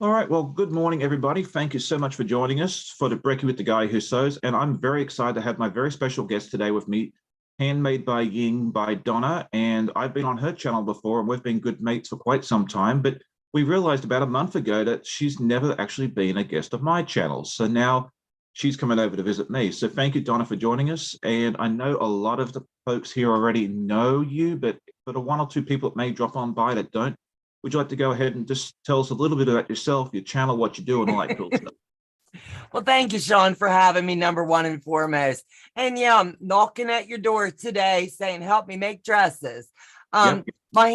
All right. Well, good morning, everybody. Thank you so much for joining us for the Brekkie with the Guy Who Sews. And I'm very excited to have my very special guest today with me, Handmade by Ying by Donna. And I've been on her channel before, and we've been good mates for quite some time. But we realized about a month ago that she's never actually been a guest of my channel. So now she's coming over to visit me. So thank you, Donna, for joining us. And I know a lot of the folks here already know you, but for the one or two people that may drop on by that don't, would you like to go ahead and just tell us a little bit about yourself, your channel, what you do, and all that cool stuff? Well, thank you, Sean, for having me, number one and foremost. And yeah, I'm knocking at your door today saying, help me make dresses. Yep. My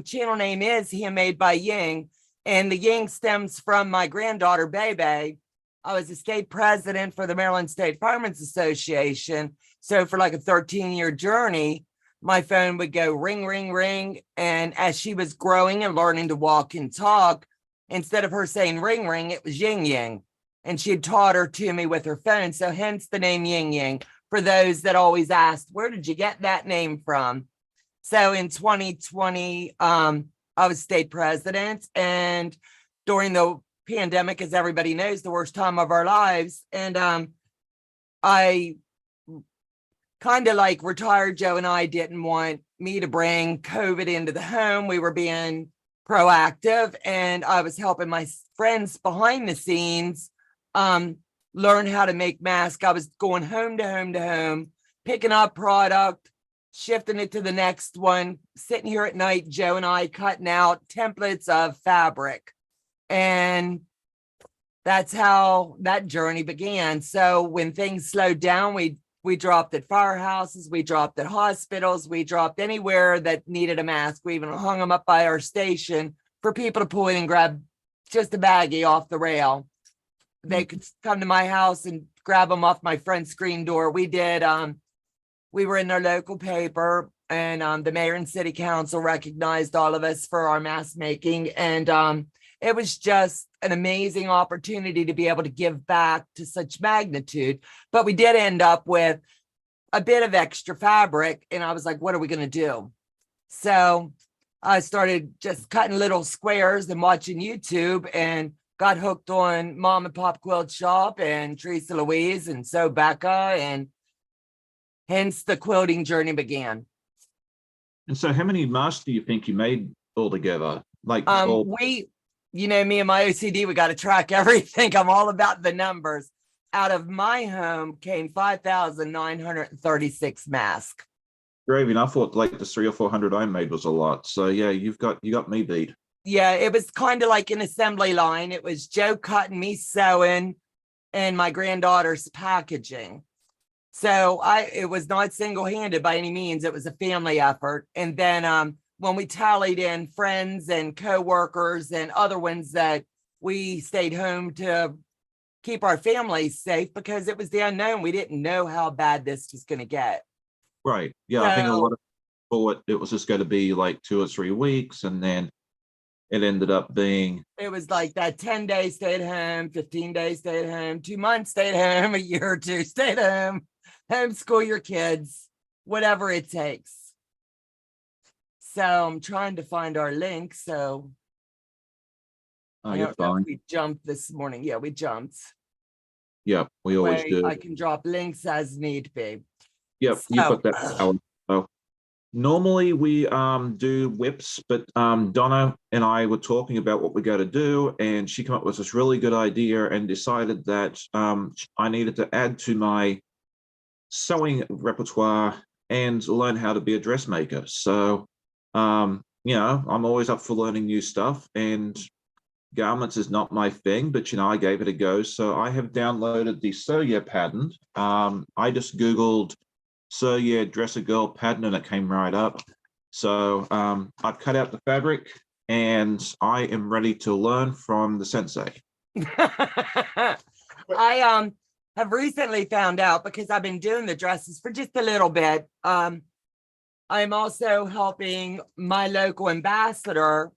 channel name is Handmade by Ying, and the Ying stems from my granddaughter, Bebe. I was a state president for the Maryland State Firemen's Association. So for like a 13-year journey, my phone would go ring, ring, ring. And as she was growing and learning to walk and talk, instead of her saying ring, ring, it was Ying, Ying. And she had taught her to me with her phone. So hence the name Ying, Ying. For those that always asked, where did you get that name from? So in 2020, I was state president. And during the pandemic, as everybody knows, the worst time of our lives. And I kind of like retired Joe and I didn't want me to bring COVID into the home. We were being proactive, and I was helping my friends behind the scenes learn how to make masks. I was going home to home to home, picking up product, shifting it to the next one, sitting here at night, Joe and I cutting out templates of fabric. And that's how that journey began. So when things slowed down, we dropped at firehouses, we dropped at hospitals, we dropped anywhere that needed a mask. We even hung them up by our station for people to pull in and grab just a baggie off the rail. They could come to my house and grab them off my front screen door. We did, we were in our local paper, and the mayor and city council recognized all of us for our mask making. And it was just an amazing opportunity to be able to give back to such magnitude. But we did end up with a bit of extra fabric, and I was like, what are we going to do? So I started just cutting little squares and watching YouTube, and got hooked on Mom and Pop Quilt Shop and Teresa Louise and So Becca, and hence the quilting journey began. And so how many masks do you think you made altogether? Like You know, me and my OCD, we got to track everything. I'm all about the numbers. Out of my home came 5,936 masks. Gravy, I thought like the 300 or 400 I made was a lot. So yeah, you got me beat. Yeah, it was kind of like an assembly line. It was Joe cutting, me sewing, and my granddaughter's packaging. So it was not single-handed by any means. It was a family effort. And then when we tallied in friends and coworkers and other ones that we stayed home to keep our families safe, because it was the unknown. We didn't know how bad this was going to get. Right. Yeah, so, I think a lot of people thought it was just going to be like 2 or 3 weeks, and then it ended up being. It was like that 10 days stay at home, 15 days stay at home, 2 months stay at home, a year or two stay at home, homeschool your kids, whatever it takes. So I'm trying to find our link. So you're fine. We jumped this morning. Yeah, we jumped. Yeah, we always do. I can drop links as need be. Yep, so, you've got that power. So normally we do whips, but Donna and I were talking about what we're going to do, and she came up with this really good idea and decided that I needed to add to my sewing repertoire and learn how to be a dressmaker. So you know, I'm always up for learning new stuff, and garments is not my thing, but you know, I gave it a go. So I have downloaded the Sew Yeah pattern. I just Googled Sew Yeah Dress a Girl pattern, and it came right up. So I've cut out the fabric, and I am ready to learn from the sensei. I have recently found out, because I've been doing the dresses for just a little bit. I'm also helping my local ambassador,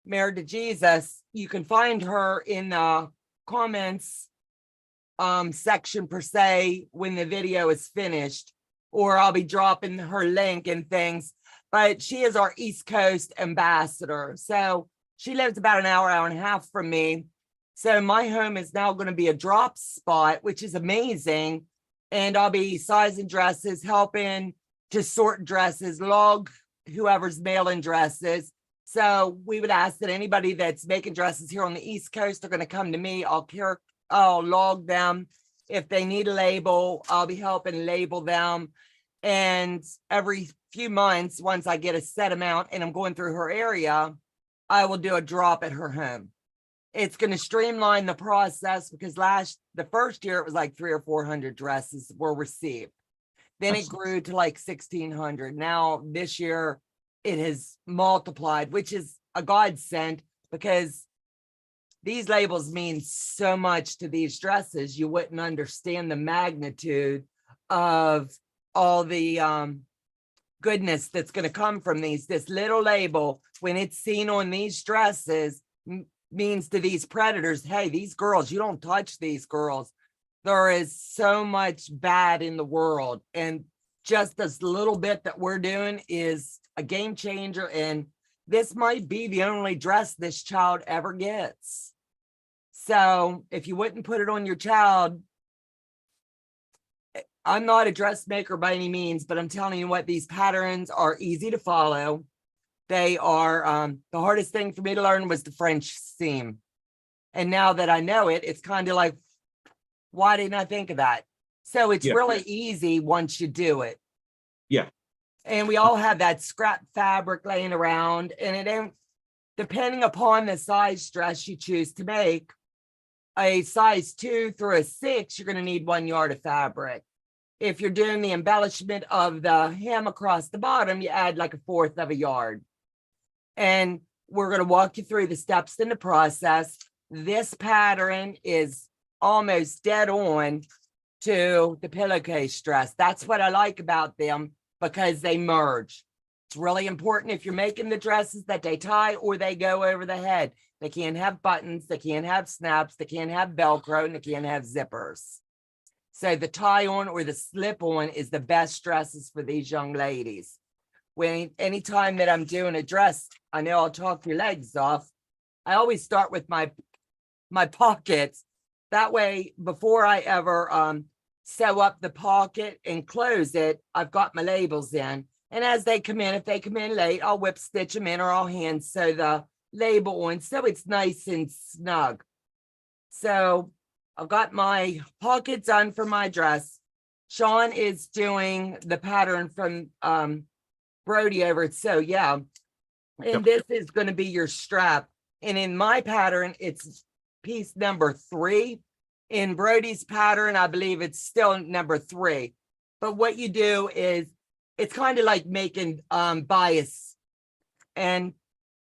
Mary to Jesus. You can find her in the comments section per se when the video is finished, or I'll be dropping her link and things. But she is our East Coast ambassador. So She lives about an hour, hour and a half from me. So my home is now going to be a drop spot, which is amazing. And I'll be sizing dresses, helping to sort dresses, log whoever's mailing dresses. So we would ask that anybody that's making dresses here on the East Coast are going to come to me. I'll log them. If they need a label, I'll be helping label them. And every few months, once I get a set amount and I'm going through her area, I will do a drop at her home. It's going to streamline the process because the first year it was like 300 or 400 dresses were received. Then it grew to like 1,600. Now this year it has multiplied, which is a godsend because these labels mean so much to these dresses. You wouldn't understand the magnitude of all the goodness that's going to come from these. This little label, when it's seen on these dresses, means to these predators, hey, these girls, you don't touch these girls. There is so much bad in the world. And just this little bit that we're doing is a game changer. And this might be the only dress this child ever gets. So if you wouldn't put it on your child, I'm not a dressmaker by any means, but I'm telling you what, these patterns are easy to follow. They are, the hardest thing for me to learn was the French seam. And now that I know it, it's kind of like, why didn't I think of that? So it's really easy once you do it. Yeah. And we all have that scrap fabric laying around, and it ain't, depending upon the size dress you choose to make, a size 2 through a 6, you're going to need 1 yard of fabric. If you're doing the embellishment of the hem across the bottom, you add like 1/4 of a yard. And we're going to walk you through the steps in the process. This pattern is almost dead on to the pillowcase dress. That's what I like about them, because they merge. It's really important if you're making the dresses that they tie or they go over the head. They can't have buttons, they can't have snaps, they can't have Velcro, and they can't have zippers. So the tie on or the slip on is the best dresses for these young ladies. Anytime that I'm doing a dress, I know I'll talk your legs off. I always start with my pockets. That way, before I ever sew up the pocket and close it, I've got my labels in. And as they come in, if they come in late, I'll whip stitch them in, or I'll hand sew the label on so it's nice and snug. So I've got my pocket done for my dress. Sean is doing the pattern from Brekkie over at So Yeah. And this is going to be your strap. And in my pattern, it's piece number 3. In Brody's pattern, I believe it's still number 3. But what you do is, it's kind of like making bias. And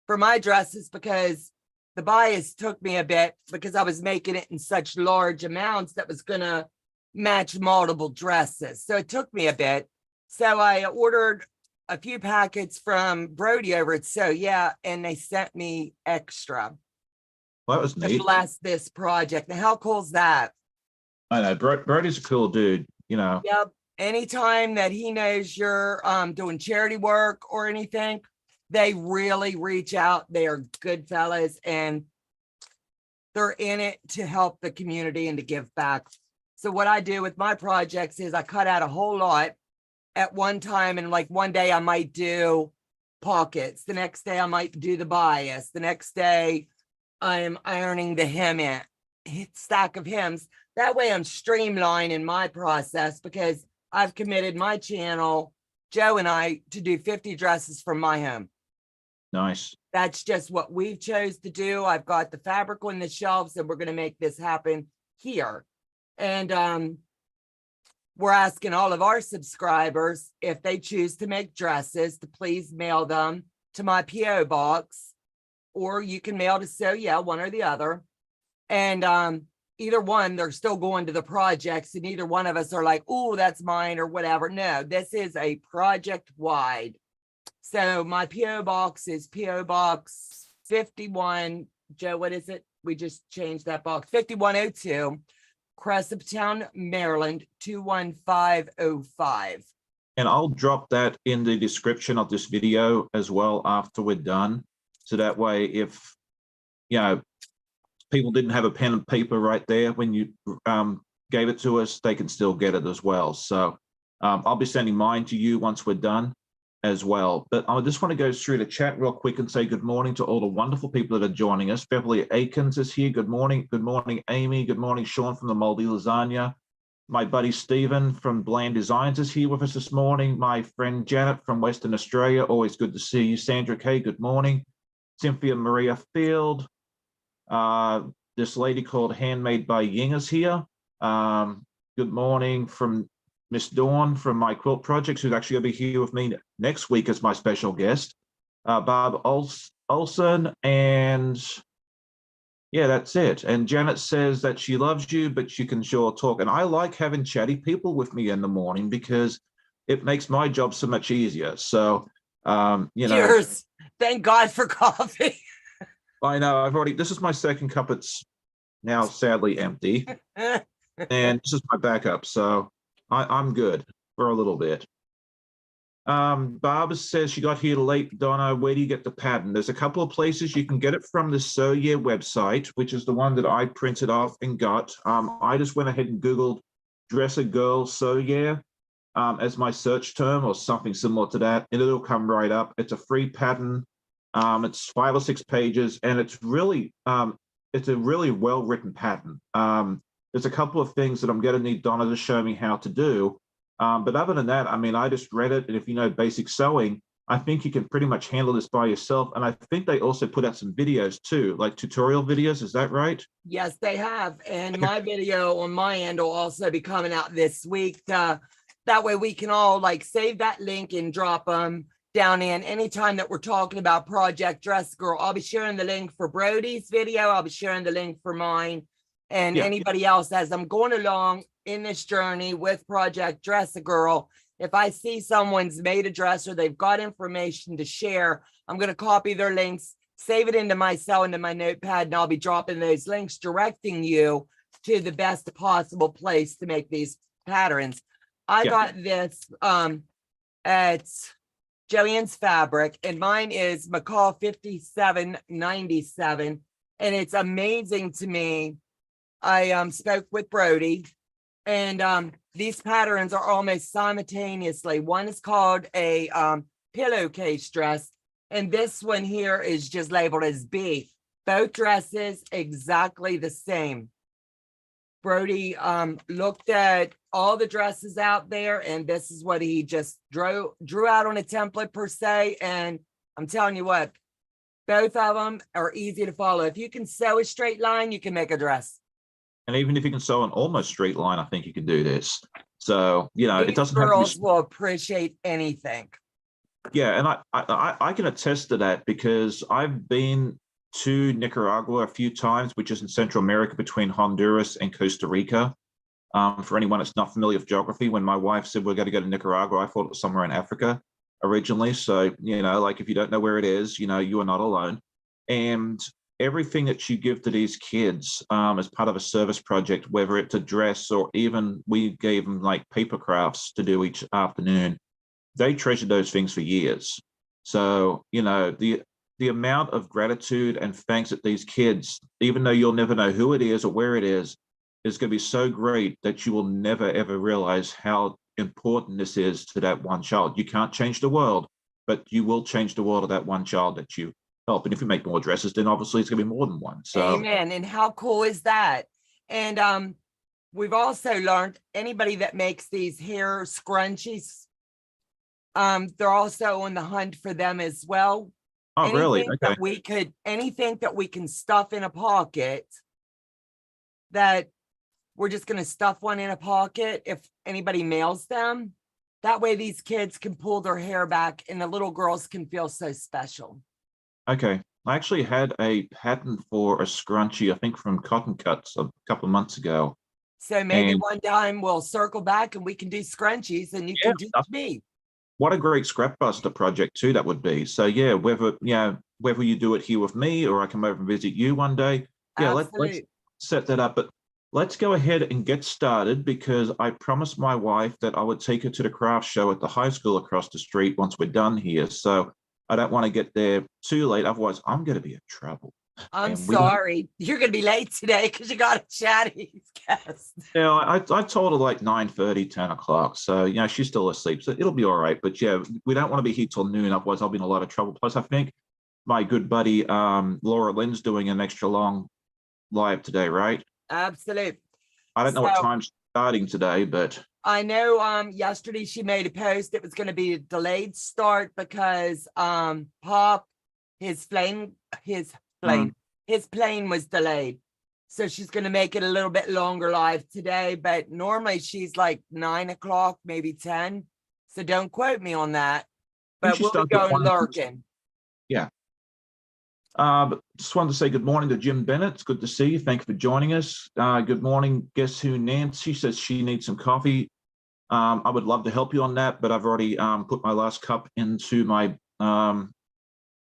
for my dresses, because the bias took me a bit, because I was making it in such large amounts that was going to match multiple dresses. So it took me a bit. So I ordered a few packets from Brekkie over at So Yeah, and they sent me extra. Well, that was neat. To bless this project. Now, how cool is that? I know, Brody's a cool dude, you know. Yep. Anytime that he knows you're doing charity work or anything, they really reach out. They are good fellas, and they're in it to help the community and to give back. So what I do with my projects is I cut out a whole lot at one time, and like one day I might do pockets. The next day I might do the bias. The next day I'm ironing the hem in, stack of hems. That way I'm streamlining my process, because I've committed my channel, Joe and I, to do 50 dresses from my home. Nice. That's just what we've chose to do. I've got the fabric on the shelves, and we're going to make this happen here. And we're asking all of our subscribers, if they choose to make dresses, to please mail them to my P.O. box, or you can mail to So Yeah, one or the other. And either one, they're still going to the projects, and either one of us are like, oh, that's mine or whatever. No, this is a project wide. So my P.O. box is P.O. Box 51. Joe, what is it? We just changed that box. 5102, Cresaptown, Maryland, 21505. And I'll drop that in the description of this video as well after we're done. So that way, if you know, people didn't have a pen and paper right there when you gave it to us, they can still get it as well. So I'll be sending mine to you once we're done as well. But I just want to go through the chat real quick and say good morning to all the wonderful people that are joining us. Beverly Akins is here. Good morning. Good morning, Amy. Good morning, Sean from the Moldy Lasagna. My buddy Stephen from Bland Designs is here with us this morning. My friend Janet from Western Australia, always good to see you. Sandra Kay, good morning. Cynthia Maria Field. This lady called Handmade by Ying is here. Good morning from Miss Dawn from My Quilt Projects, who's actually going to be here with me next week as my special guest. Bob Olson, and yeah, that's it. And Janet says that she loves you, but you can sure talk. And I like having chatty people with me in the morning because it makes my job so much easier. So, you know. Cheers. Thank God for coffee. I know, this is my second cup. It's now sadly empty. And this is my backup. So I'm good for a little bit. Barbara says she got here late. Donna, where do you get the pattern? There's a couple of places you can get it from the So Yeah website, which is the one that I printed off and got. I just went ahead and Googled Dress a Girl So Yeah as my search term or something similar to that, and it'll come right up. It's a free pattern. It's 5 or 6 pages, and it's a really well-written pattern. There's a couple of things that I'm going to need Donna to show me how to do. But other than that, I mean, I just read it, and if you know basic sewing, I think you can pretty much handle this by yourself. And I think they also put out some videos too, like tutorial videos. Is that right? Yes, they have. And my video on my end will also be coming out this week. That way we can all like save that link and drop them down in anytime that we're talking about Project Dress Girl. I'll be sharing the link for Brody's video. I'll be sharing the link for mine and anybody else as I'm going along in this journey with Project Dress a Girl. If I see someone's made a dress or they've got information to share, I'm going to copy their links, save it into my cell, into my notepad, and I'll be dropping those links, directing you to the best possible place to make these patterns. I got this at Joann's Fabric, and mine is McCall 5797, and it's amazing to me. I spoke with Brody, and these patterns are almost simultaneously. One is called a pillowcase dress, and this one here is just labeled as B. Both dresses exactly the same. Brody looked at all the dresses out there, and this is what he just drew out on a template per se. And I'm telling you what, both of them are easy to follow. If you can sew a straight line, you can make a dress. And even if you can sew an almost straight line, I think you can do this. So, you know, These it doesn't girls have to be... will appreciate anything. Yeah, and I can attest to that because I've been to Nicaragua a few times, which is in Central America between Honduras and Costa Rica. For anyone that's not familiar with geography, when my wife said we're going to go to Nicaragua, I thought it was somewhere in Africa originally. So, you know, like if you don't know where it is, you know, you are not alone. And everything that you give to these kids as part of a service project, whether it's a dress or even we gave them like paper crafts to do each afternoon, they treasured those things for years. So, you know, the amount of gratitude and thanks that these kids, even though you'll never know who it is or where it is going to be so great that you will never, ever realize how important this is to that one child. You can't change the world, but you will change the world of that one child that you help. And if you make more dresses, then obviously it's going to be more than one. So, amen. And how cool is that? And we've also learned anybody that makes these hair scrunchies, they're also on the hunt for them as well. Oh, really? Okay. Anything that we can stuff in a pocket, that we're just going to stuff one in a pocket if anybody mails them. That way these kids can pull their hair back and the little girls can feel so special. Okay. I actually had a pattern for a scrunchie, I think from Cotton Cuts a couple of months ago. So maybe one time we'll circle back and we can do scrunchies and you can teach me. What a great scrap buster project too that would be. So yeah, whether you do it here with me or I come over and visit you one day. Yeah, let's set that up. But let's go ahead and get started because I promised my wife that I would take her to the craft show at the high school across the street once we're done here. So I don't want to get there too late. Otherwise, I'm going to be in trouble. I'm And we don't, sorry. You're going to be late today because you got a chatty guest. yeah, I told her like 9:30, 10 o'clock. So, she's still asleep. So it'll be all right. But yeah, we don't want to be here till noon. Otherwise, I'll be in a lot of trouble. Plus, I think my good buddy Laura Lynn's doing an extra long live today, right? Absolute. I don't know what So time's starting today, but I know yesterday she made a post. It was going to be a delayed start because Pop, his plane, his plane, his plane was delayed. So she's going to make it a little bit longer live today, but normally she's like 9 o'clock, maybe 10. So don't quote me on that. I think But she we'll be starts at going 1. lurking. Yeah. But just wanted to say good morning to Jim Bennett. It's good to see you. Thank you for joining us. Good morning. Guess who? Nancy says she needs some coffee. I would love to help you on that, but I've already put my last cup into my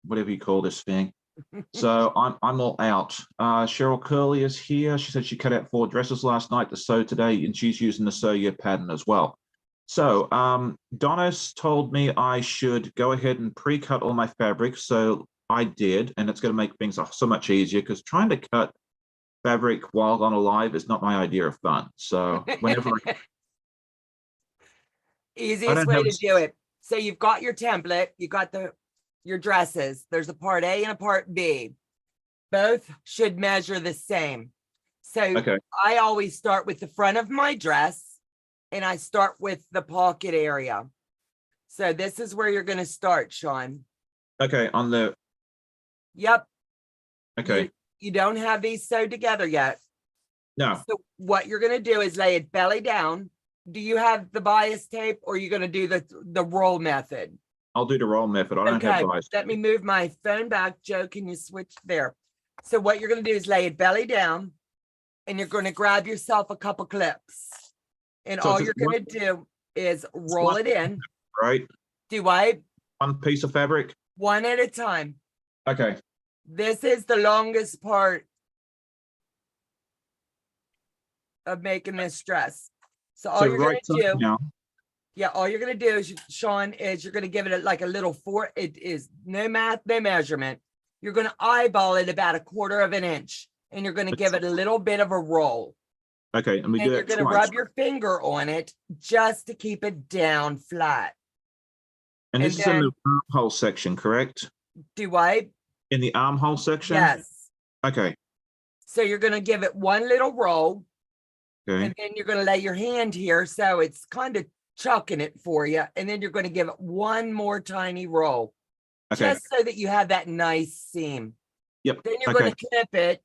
whatever you call this thing. So I'm all out. Cheryl Curley is here. She said she cut out 4 dresses last night to sew today, and she's using the sew your pattern as well. So Donna's told me I should go ahead and pre-cut all my fabrics. So I did, and it's going to make things so much easier because trying to cut fabric while on a live is not my idea of fun. So whenever I Easiest don't way have, to do it. So you've got your template, you got your dresses. There's a part A and a part B. Both should measure the same. So okay, I always start with the front of my dress and I start with the pocket area. So this is where you're going to start, Sean. okay, on the Yep. okay, You don't have these sewed together yet. no, So what you're going to do is lay it belly down. Do you have the bias tape or are you going to do the roll method? I'll do the roll method. I don't have Okay, bias. let me move my phone back. Joe, can you switch there? So what you're going to do is lay it belly down and you're going to grab yourself a couple clips. And So all it's you're just going to do is roll one- it in. right? Do I? One piece of fabric. One at a time. Okay, This is the longest part of making this dress. So all so you're going right to do, now. yeah, all you're going to do is, Sean, is you're going to give it like a little it is no math, no measurement. You're going to eyeball it about 1/4 of an inch and you're going to give it a little bit of a roll. Okay, and we And do you're it going to twice. rub your finger on it just to keep it down flat. And this and is in then- the armhole section, correct? Do I? In the armhole section? Yes. Okay, So you're going to give it one little roll okay, and then you're going to lay your hand here. So it's kind of chucking it for you. And then you're going to give it one more tiny roll. okay. Just so that you have that nice seam. Yep. Then you're Okay. going to clip it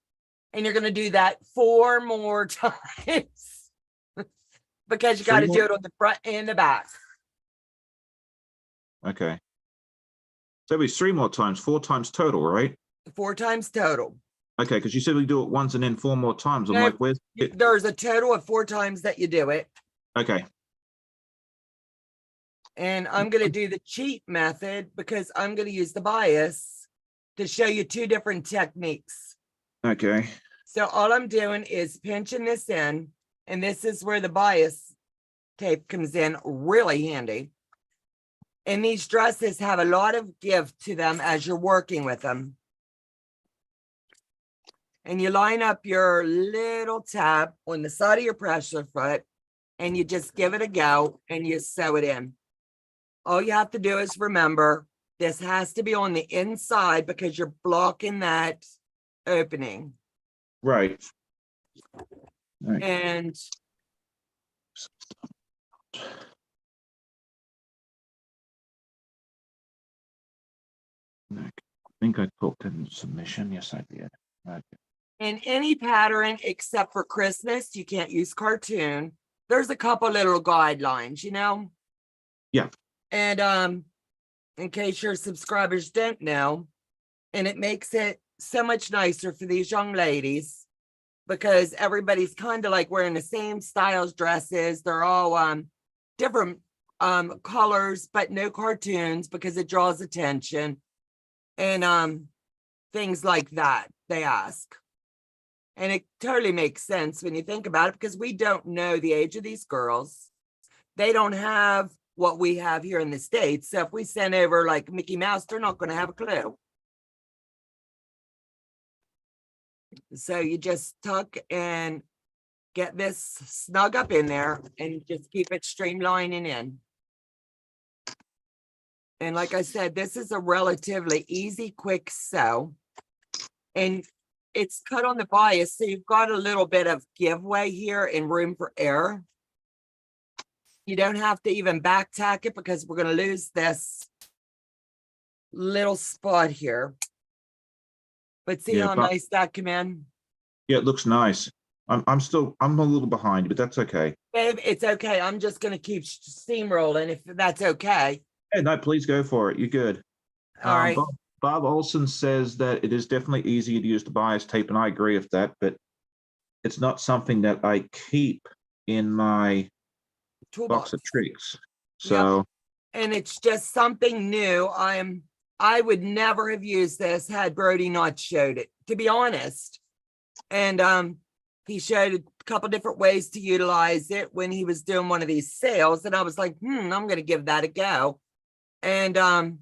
and you're going to do that 4 more times because you got to 3 do more? it on the front and the back. Okay. So it'll be 3 more times, 4 times total, right? 4 times total. Okay, because you said we do it once and then 4 more times. I'm No, like, where's it? There's a total of 4 times that you do it. Okay, And I'm going to do the cheat method because I'm going to use the bias to show you 2 different techniques. okay, So all I'm doing is pinching this in, and this is where the bias tape comes in really handy. And these dresses have a lot of give to them as you're working with them. And you line up your little tab on the side of your pressure foot, and you just give it a go and you sew it in. All you have to do is remember, this has to be on the inside because you're blocking that opening. right. Right. And I think I put in submission. Yes, I did. Okay. in any pattern except for Christmas, you can't use cartoon. There's a couple little guidelines, you know? Yeah. And in case your subscribers don't know, and it makes it so much nicer for these young ladies because everybody's kind of like wearing the same styles dresses. They're all different colors, but no cartoons because it draws attention. And things like that, they ask. And it totally makes sense when you think about it because we don't know the age of these girls. They don't have what we have here in the States. So if we send over like Mickey Mouse, they're not going to have a clue. So you just tuck and get this snug up in there and just keep it streamlining in. And like I said, this is a relatively easy, quick sew. And it's cut on the bias, so you've got a little bit of giveaway here and room for error. You don't have to even back tack it because we're going to lose this little spot here. But see how nice that came in? Yeah, it looks nice. I'm a little behind, but that's okay. Babe, it's okay. I'm just going to keep steamrolling if that's okay. Hey, no, please go for it. You're good. All right. Bob Olson says that it is definitely easier to use the bias tape, and I agree with that, but it's not something that I keep in my box of tricks. So, yep. And it's just something new. I would never have used this had Brody not showed it, to be honest. And he showed a couple different ways to utilize it when he was doing one of these sales, and I was like, I'm going to give that a go. And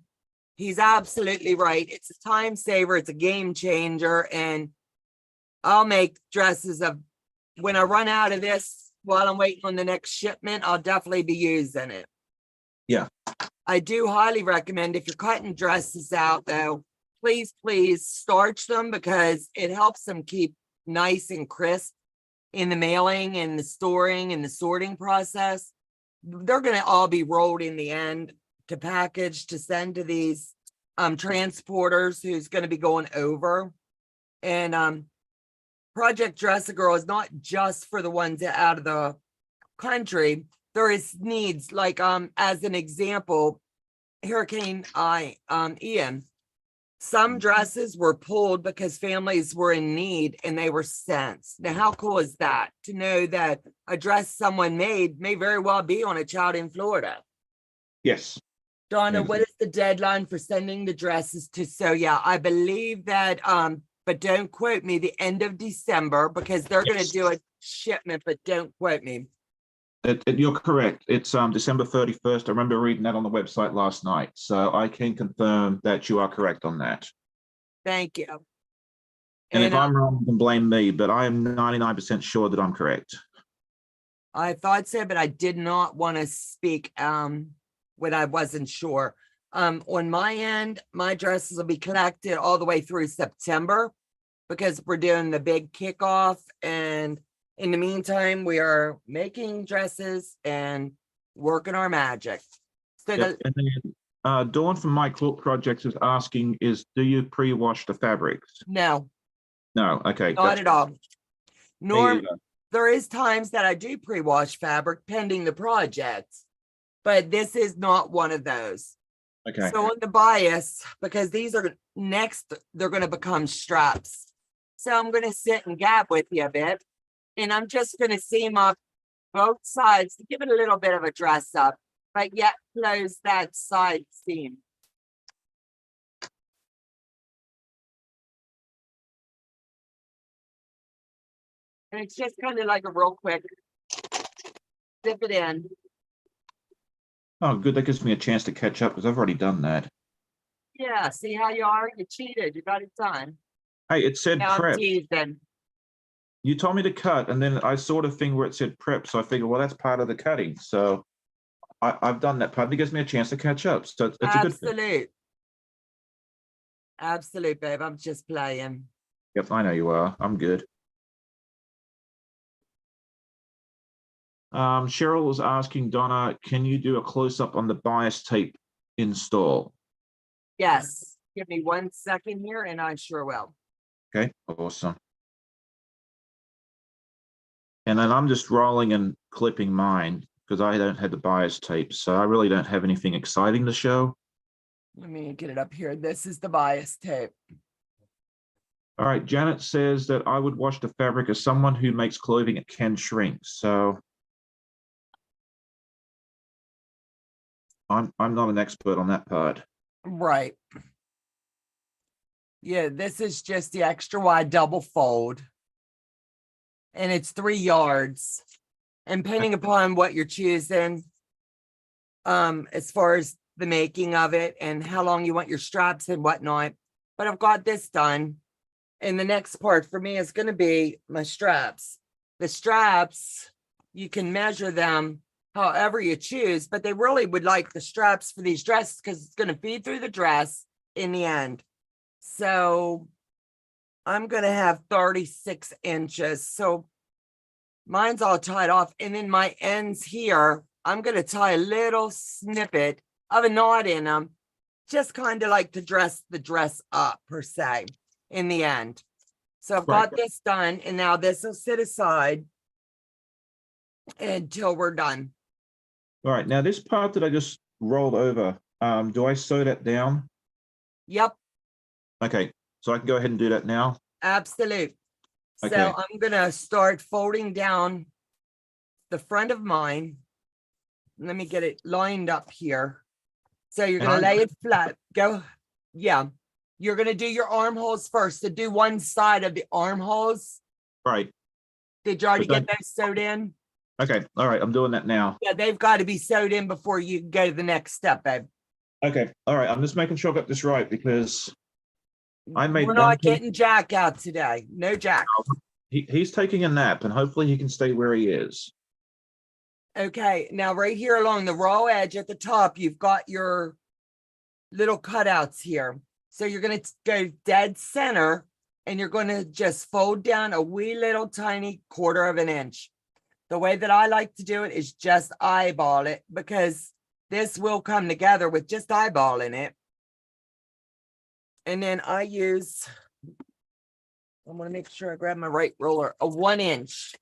he's absolutely right. It's a time saver. It's a game changer. And I'll make dresses of when I run out of this while I'm waiting on the next shipment, I'll definitely be using it. Yeah. I do highly recommend if you're cutting dresses out though, please starch them because it helps them keep nice and crisp in the mailing and the storing and the sorting process. They're going to all be rolled in the end to package to send to these transporters who's going to be going over. And Project Dress a Girl is not just for the ones out of the country. There is needs like as an example, Hurricane Ian. Some dresses were pulled because families were in need and they were sent. Now, how cool is that to know that a dress someone made may very well be on a child in Florida? Yes. Donna, what is the deadline for sending the dresses to? So yeah, I believe that, but don't quote me, the end of December, because they're going to do a shipment, but don't quote me. You're correct. It's December 31st. I remember reading that on the website last night. So I can confirm that you are correct on that. Thank you. And if I'm wrong, you can blame me, but I am 99% sure that I'm correct. I thought so, but I did not want to speak when I wasn't sure. On my end, my dresses will be collected all the way through September because we're doing the big kickoff. And in the meantime, we are making dresses and working our magic. So yep. And then Dawn from My Quilt Projects is asking, do you pre-wash the fabrics? No. No, okay. Not at all. Nor there is times that I do pre-wash fabric pending the project, but this is not one of those. Okay. So on the bias, because these are next, they're going to become straps. So I'm going to sit and gab with you a bit. And I'm just going to seam up both sides to give it a little bit of a dress up, but yet close that side seam. And it's just kind of like a real quick dip it in. Oh, good. That gives me a chance to catch up because I've already done that. Yeah, see how you are? You cheated. You got it done. Hey, it said prep. You told me to cut, and then I saw the thing where it said prep, so I figured, well, that's part of the cutting. So I've done that part. It gives me a chance to catch up. So it's a good thing. Absolute, babe. I'm just playing. Yep, I know you are. I'm good. Cheryl was asking, Donna, can you do a close-up on the bias tape install? Yes. Give me 1 second here, and I sure will. Okay, awesome. And then I'm just rolling and clipping mine because I don't have the bias tape, so I really don't have anything exciting to show. Let me get it up here. This is the bias tape. All right, Janet says that I would wash the fabric as someone who makes clothing it can shrink. So I'm not an expert on that part. Right. Yeah, this is just the extra wide double fold. And it's 3 yards. And depending upon what you're choosing, as far as the making of it and how long you want your straps and whatnot. But I've got this done. And the next part for me is going to be my straps. The straps, you can measure them however you choose, but they really would like the straps for these dresses because it's going to feed through the dress in the end. So I'm going to have 36 inches. So mine's all tied off. And then my ends here, I'm going to tie a little snippet of a knot in them, just kind of like to dress the dress up per se in the end. So I've got this done, and now this will sit aside until we're done. All right, now this part that I just rolled over, do I sew that down? Yep. Okay, so I can go ahead and do that now. Absolute. Okay. So I'm gonna start folding down the front of mine. Let me get it lined up here. So you're gonna lay it flat. Go. Yeah. You're gonna do your armholes first. So do one side of the armholes. Right. Did you already get those sewed in? Okay. All right. I'm doing that now. Yeah, they've got to be sewed in before you go to the next step, babe. Okay. All right. I'm just making sure I got this right because I made We're one not getting Jack out today. No Jack. He's taking a nap and hopefully he can stay where he is. Okay. Now right here along the raw edge at the top, you've got your little cutouts here. So you're going to go dead center and you're going to just fold down a wee little tiny 1/4 of an inch. The way that I like to do it is just eyeball it because this will come together with just eyeballing it. And then I use, I want to make sure I grab my right ruler, a 1-inch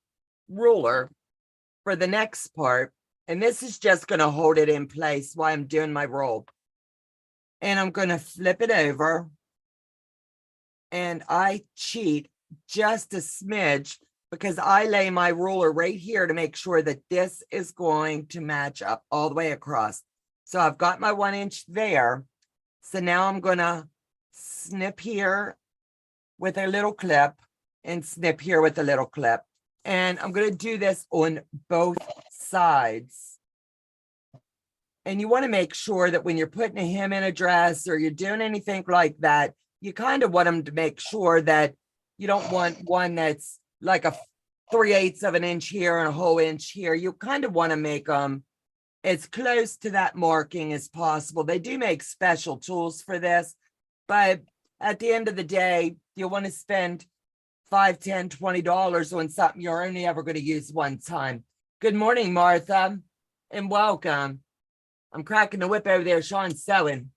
ruler for the next part. And this is just going to hold it in place while I'm doing my roll. And I'm going to flip it over. And I cheat just a smidge because I lay my ruler right here to make sure that this is going to match up all the way across. So I've got my 1-inch there. So now I'm going to snip here with a little clip and snip here with a little clip. And I'm going to do this on both sides. And you want to make sure that when you're putting a hem in a dress or you're doing anything like that, you kind of want them to make sure that you don't want one that's like a 3/8 of an inch here and a whole inch here. You kind of want to make them as close to that marking as possible. They do make special tools for this, but at the end of the day, you want to spend $5, $10, $20 on something you're only ever going to use one time. Good morning, Martha, and welcome. I'm cracking the whip over there, Sean's sewing.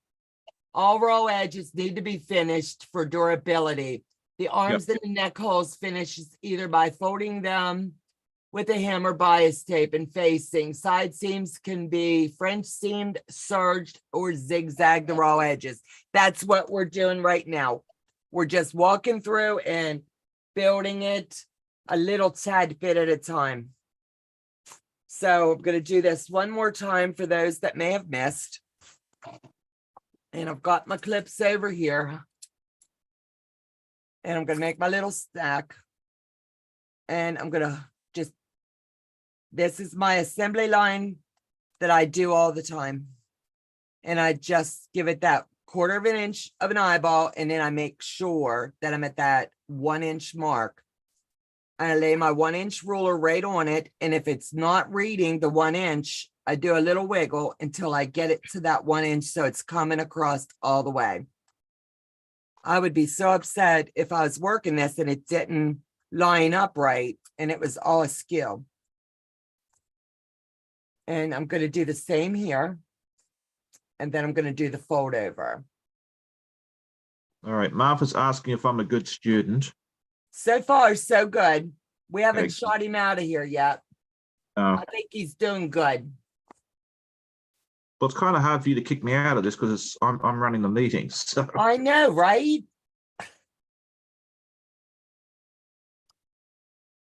All raw edges need to be finished for durability. The arms and the neck holes finishes either by folding them with a hem or bias tape and facing. Side seams can be French seamed, serged, or zigzag the raw edges. That's what we're doing right now. We're just walking through and building it a little tad bit at a time. So I'm going to do this one more time for those that may have missed. And I've got my clips over here. And I'm going to make my little stack. And I'm going to just, this is my assembly line that I do all the time. And I just give it that 1/4 of an inch of an eyeball. And then I make sure that I'm at that 1-inch mark. I lay my 1-inch ruler right on it. And if it's not reading the 1 inch, I do a little wiggle until I get it to that 1 inch. So it's coming across all the way. I would be so upset if I was working this and it didn't line up right and it was all askew. And I'm going to do the same here. And then I'm going to do the fold over. All right. Martha's asking if I'm a good student. So far, so good. We haven't shot him out of here yet. I think he's doing good. Well, it's kind of hard for you to kick me out of this because I'm running the meetings. So. I know, right?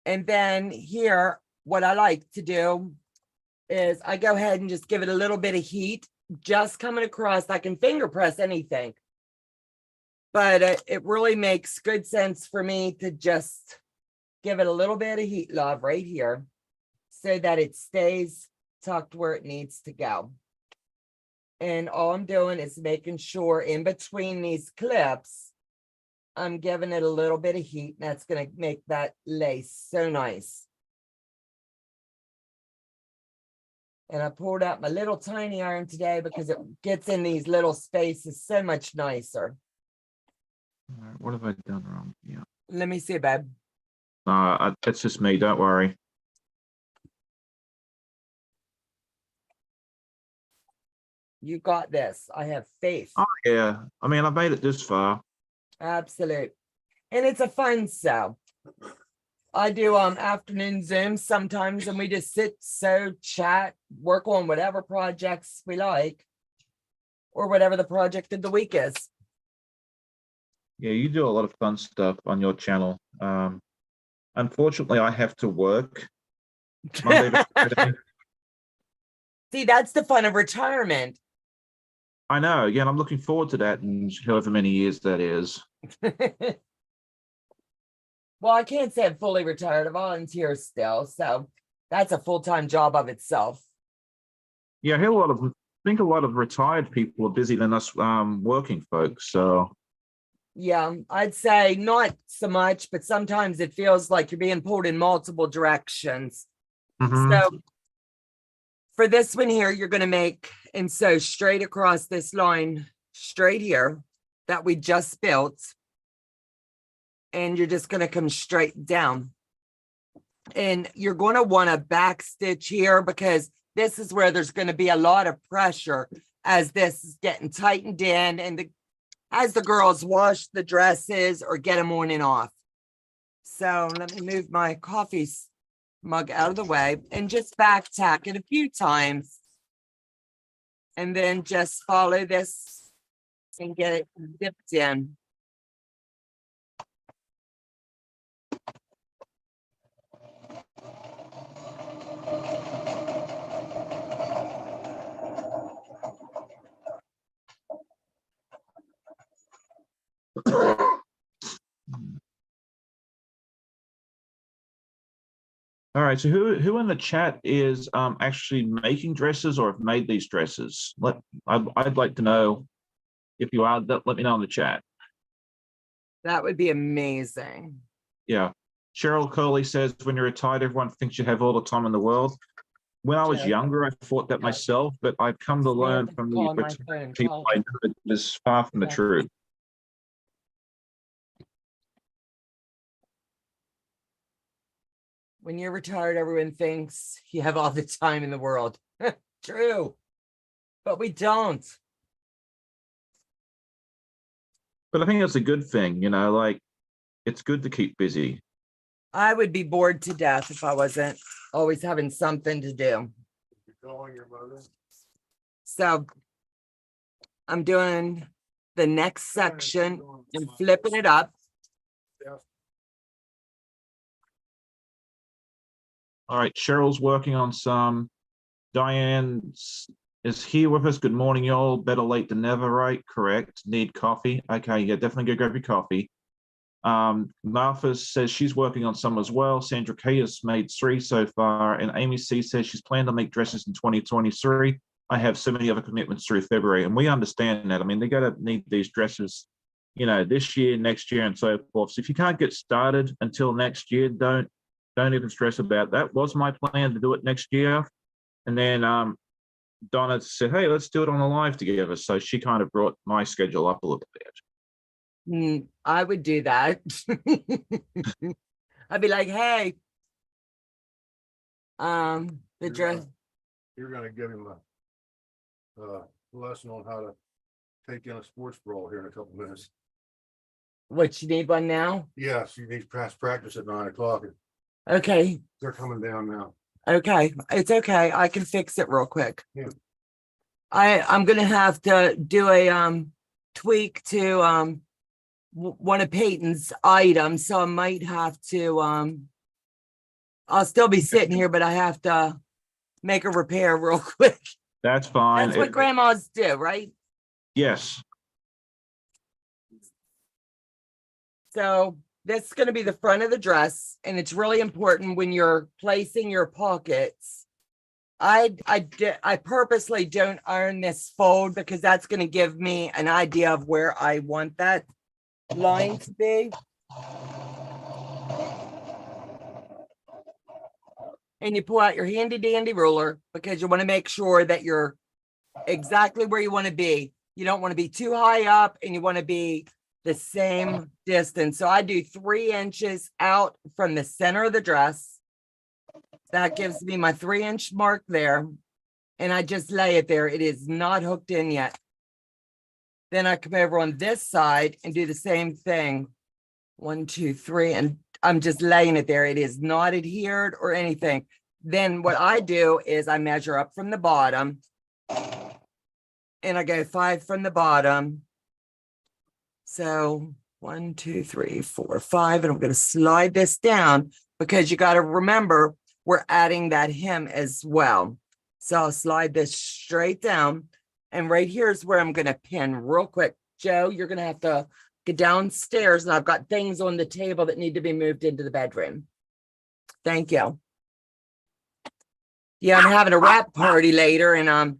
And then here, what I like to do is I go ahead and just give it a little bit of heat, just coming across. I can finger press anything, but it really makes good sense for me to just give it a little bit of heat, love, right here so that it stays tucked where it needs to go. And all I'm doing is making sure in between these clips I'm giving it a little bit of heat, and that's going to make that lace so nice. And I pulled out my little tiny iron today because it gets in these little spaces so much nicer. All right, what have I done wrong? Yeah. Let me see, babe. It's just me. Don't worry. You got this. I have faith. Oh yeah. I mean, I've made it this far. Absolute. And it's a fun sew. I do afternoon Zooms sometimes, and we just sit, sew, chat, work on whatever projects we like, or whatever the project of the week is. Yeah, you do a lot of fun stuff on your channel. Unfortunately, I have to work Monday to Friday. See, that's the fun of retirement. I know. Yeah, and I'm looking forward to that in however many years that is. Well, I can't say I'm fully retired. I volunteer still, so that's a full-time job of itself. Yeah, I hear think a lot of retired people are busier than us working folks. So Yeah, I'd say not so much, but sometimes it feels like you're being pulled in multiple directions. So for this one here, you're going to make and sew straight across this line, straight here, that we just built. And you're just going to come straight down. And you're going to want to back stitch here because this is where there's going to be a lot of pressure as this is getting tightened in and as the girls wash the dresses or get them on and off. So let me move my coffee mug out of the way and just back tack it a few times. And then just follow this and get it dipped in. all right. So who in the chat is actually making dresses or have made these dresses? I'd like to know if you are. Let me know in the chat. That would be amazing. Yeah. Cheryl Curley says, when you're retired, everyone thinks you have all the time in the world. When I was younger, I thought that myself, but I've come to learn from the people I know that it is far from the truth. When you're retired, everyone thinks you have all the time in the world. True, but we don't. But I think that's a good thing, you know, like it's good to keep busy. I would be bored to death if I wasn't always having something to do. So I'm doing the next section and flipping it up. All right, Cheryl's working on some. Diane is here with us. Good morning, y'all. Better late than never, right? Correct. Need coffee. Okay, yeah, definitely go grab your coffee. Martha says she's working on some as well. Sandra K has made 3 so far, and Amy C says she's planned to make dresses in 2023. I have so many other commitments through February, and we understand that. I mean, they're going to need these dresses, you know, this year, next year, and so forth. So if you can't get started until next year, don't even stress about that. Was my plan to do it next year, and then Donna said, "Hey, let's do it on a live together." So she kind of brought my schedule up a little bit. I would do that. I'd be like, "Hey, the dress." You're gonna give him a lesson on how to take in a sports brawl here in a couple minutes. What, you need one now? Yes, you need past practice at 9 o'clock. Okay. They're coming down now. Okay, it's okay. I can fix it real quick. Yeah. I'm gonna have to do a tweak to one of Peyton's items, so I might have to I'll still be sitting here, but I have to make a repair real quick. That's fine. That's what grandmas do, right? Yes. So this is going to be the front of the dress, and it's really important when you're placing your pockets. I purposely don't iron this fold because that's going to give me an idea of where I want that line to be. And you pull out your handy dandy ruler because you want to make sure that you're exactly where you want to be. You don't want to be too high up and you want to be the same distance. So I do 3 inches out from the center of the dress. That gives me my 3-inch mark there. And I just lay it there. It is not hooked in yet. Then I come over on this side and do the same thing. 1, 2, 3, and I'm just laying it there. It is not adhered or anything. Then what I do is I measure up from the bottom and I go 5 from the bottom. So 1, 2, 3, 4, 5, and I'm going to slide this down because you got to remember we're adding that hem as well. So I'll slide this straight down, and right here is where I'm going to pin real quick. Joe, you're going to have to get downstairs, and I've got things on the table that need to be moved into the bedroom. Thank you. Yeah, I'm having a wrap party later, and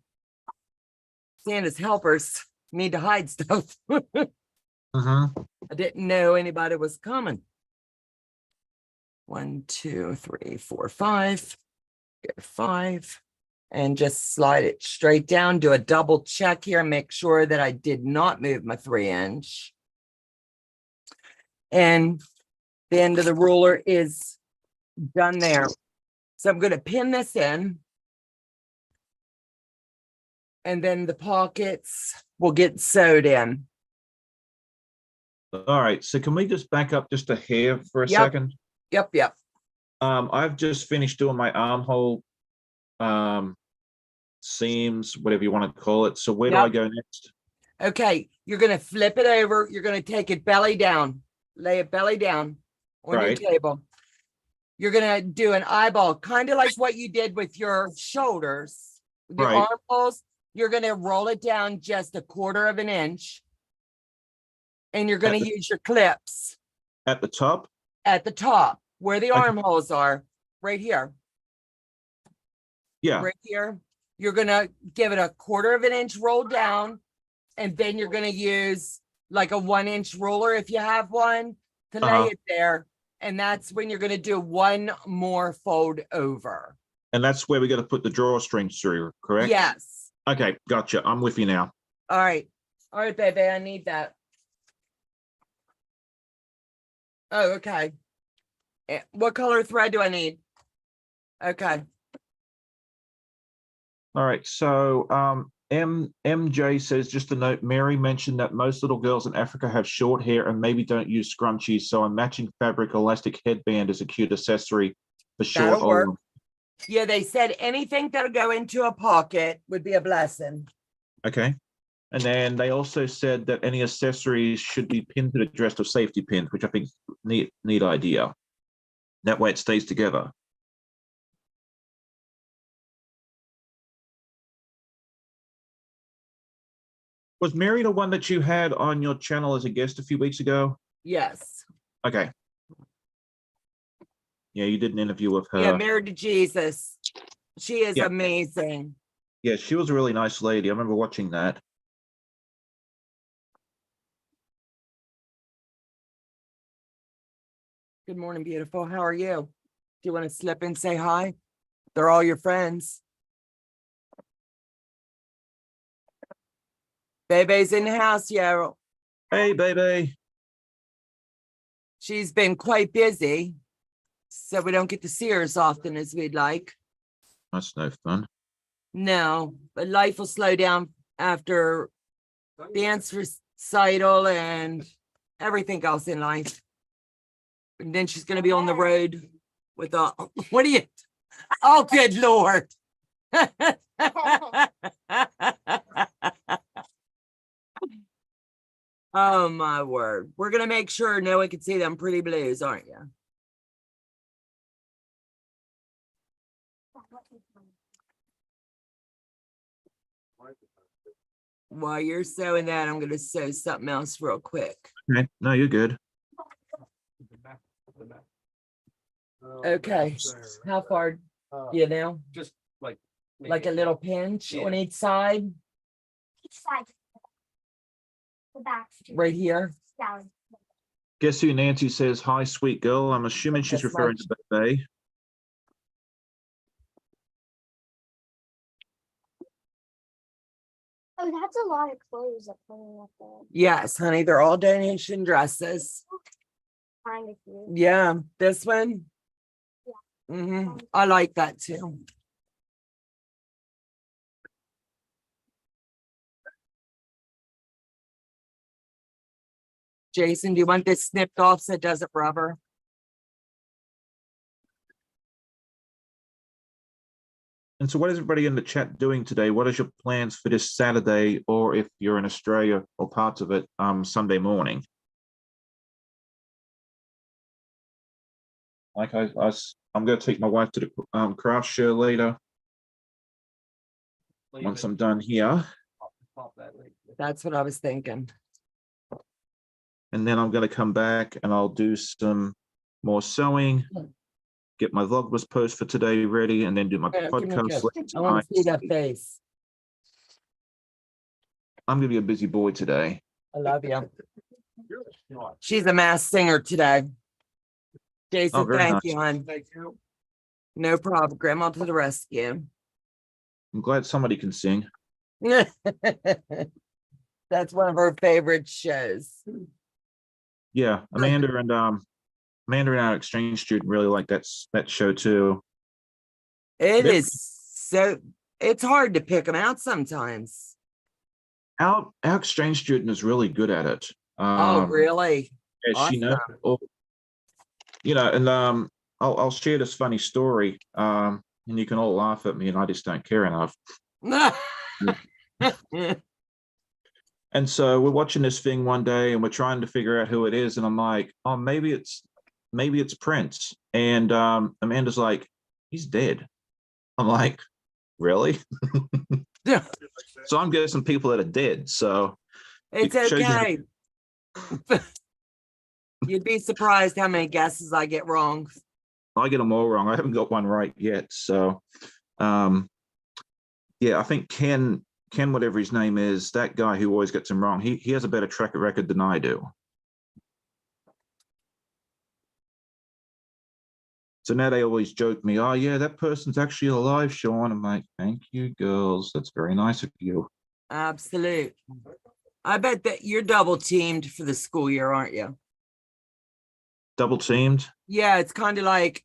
Santa's helpers need to hide stuff. I didn't know anybody was coming. 1, 2, 3, 4, 5. Go 5. And just slide it straight down. Do a double check here and make sure that I did not move my 3-inch. And the end of the ruler is done there. So I'm going to pin this in. And then the pockets will get sewed in. All right, so can we just back up just a hair for a Yep. second? Yep. I've just finished doing my armhole seams, whatever you want to call it. So where do I go next? Okay, you're going to flip it over. You're going to take it belly down. Lay it belly down on your table. You're going to do an eyeball, kind of like what you did with your shoulders. The armholes, you're going to roll it down just 1/4 of an inch. And you're going to use your clips. At the top? At the top, where the armholes are, right here. Yeah. Right here. You're going to give it 1/4 of an inch roll down. And then you're going to use like a 1-inch ruler, if you have one, to lay it there. And that's when you're going to do 1 more fold over. And that's where we got to put the drawstrings through, correct? Yes. Okay, gotcha. I'm with you now. All right. All right, baby, I need that. Oh, okay. What color thread do I need? Okay. All right. So MJ says, just a note, Mary mentioned that most little girls in Africa have short hair and maybe don't use scrunchies. So a matching fabric elastic headband is a cute accessory for short. That'll work. Yeah, they said anything that'll go into a pocket would be a blessing. Okay. And then they also said that any accessories should be pinned to the dress with safety pins, which I think is neat idea. That way it stays together. Was Mary the one that you had on your channel as a guest a few weeks ago? Yes. Okay. Yeah, you did an interview with her. Yeah, Married to Jesus. She is amazing. Yeah, she was a really nice lady. I remember watching that. Good morning, beautiful. How are you? Do you want to slip and say hi? They're all your friends. Bebe's in the house, Yarrow. Hey, baby. She's been quite busy, so we don't get to see her as often as we'd like. That's no fun. No, but life will slow down after dance recital and everything else in life. And then she's going to be on the road with what are you? Oh, good Lord. Oh, my word. We're going to make sure no one can see them pretty blues, aren't you? While you're sewing that, I'm going to sew something else real quick. Okay. No, you're good. Okay. How far, you know? Just like Like a little pinch on each side? Each side. The back. Right here? Down. Guess who Nancy says, hi, sweet girl. I'm assuming she's That's referring to Bebe. Oh, that's a lot of clothes that putting up there. Yes, honey, they're all donation dresses. Kind of cute. Yeah, this one. Yeah. I like that too. Jason, do you want this snipped off so it doesn't rubber? And so what is everybody in the chat doing today? What is your plans for this Saturday, or if you're in Australia or parts of it, Sunday morning? Like I'm going to take my wife to the craft show later. Once I'm done here. That's what I was thinking. And then I'm going to come back and I'll do some more sewing, get my Vlogmas post for today ready, and then do my Yeah, give me a podcast. kiss. I want to see that face. I'm going to be a busy boy today. I love you. She's a mass singer today. Jason, Oh, very thank nice. you, hon. No problem. Grandma to the rescue. I'm glad somebody can sing. That's one of her favorite shows. Yeah, Amanda and our exchange student really like that show too. It They're- is so, it's hard to pick them out sometimes. Our exchange student is really good at it. Oh, really? Yeah, she knows. And I'll share this funny story. And you can all laugh at me, and I just don't care enough. And so we're watching this thing one day, and we're trying to figure out who it is, and I'm like, oh, maybe it's Prince. And Amanda's like, he's dead. I'm like, really? Yeah. So I'm guessing people that are dead. So It's it shows you how- okay. You'd be surprised how many guesses I get wrong. I get them all wrong. I haven't got one right yet. So yeah, I think Ken, whatever his name is, that guy who always gets them wrong, he has a better track record than I do. So now they always joke me, oh yeah, that person's actually alive, Sean. I'm like, thank you, girls. That's very nice of you. Absolute. I bet that you're double teamed for the school year, aren't you? Double teamed? Yeah, it's kind of like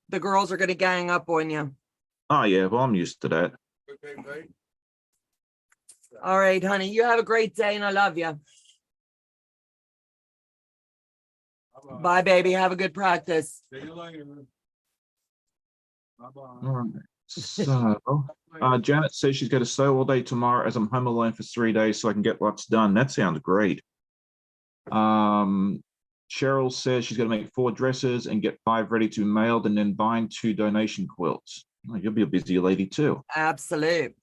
the girls are going to gang up on you. Oh yeah, well, I'm used to that. All right, honey, you have a great day and I love you. Bye, baby. Have a good practice. See you later. Bye-bye. All right. So Janet says she's got to sew all day tomorrow as I'm home alone for 3 days so I can get lots done. That sounds great. Cheryl says she's going to make 4 dresses and get 5 ready to be mailed and then bind 2 donation quilts. Oh, you'll be a busy lady too. Absolute.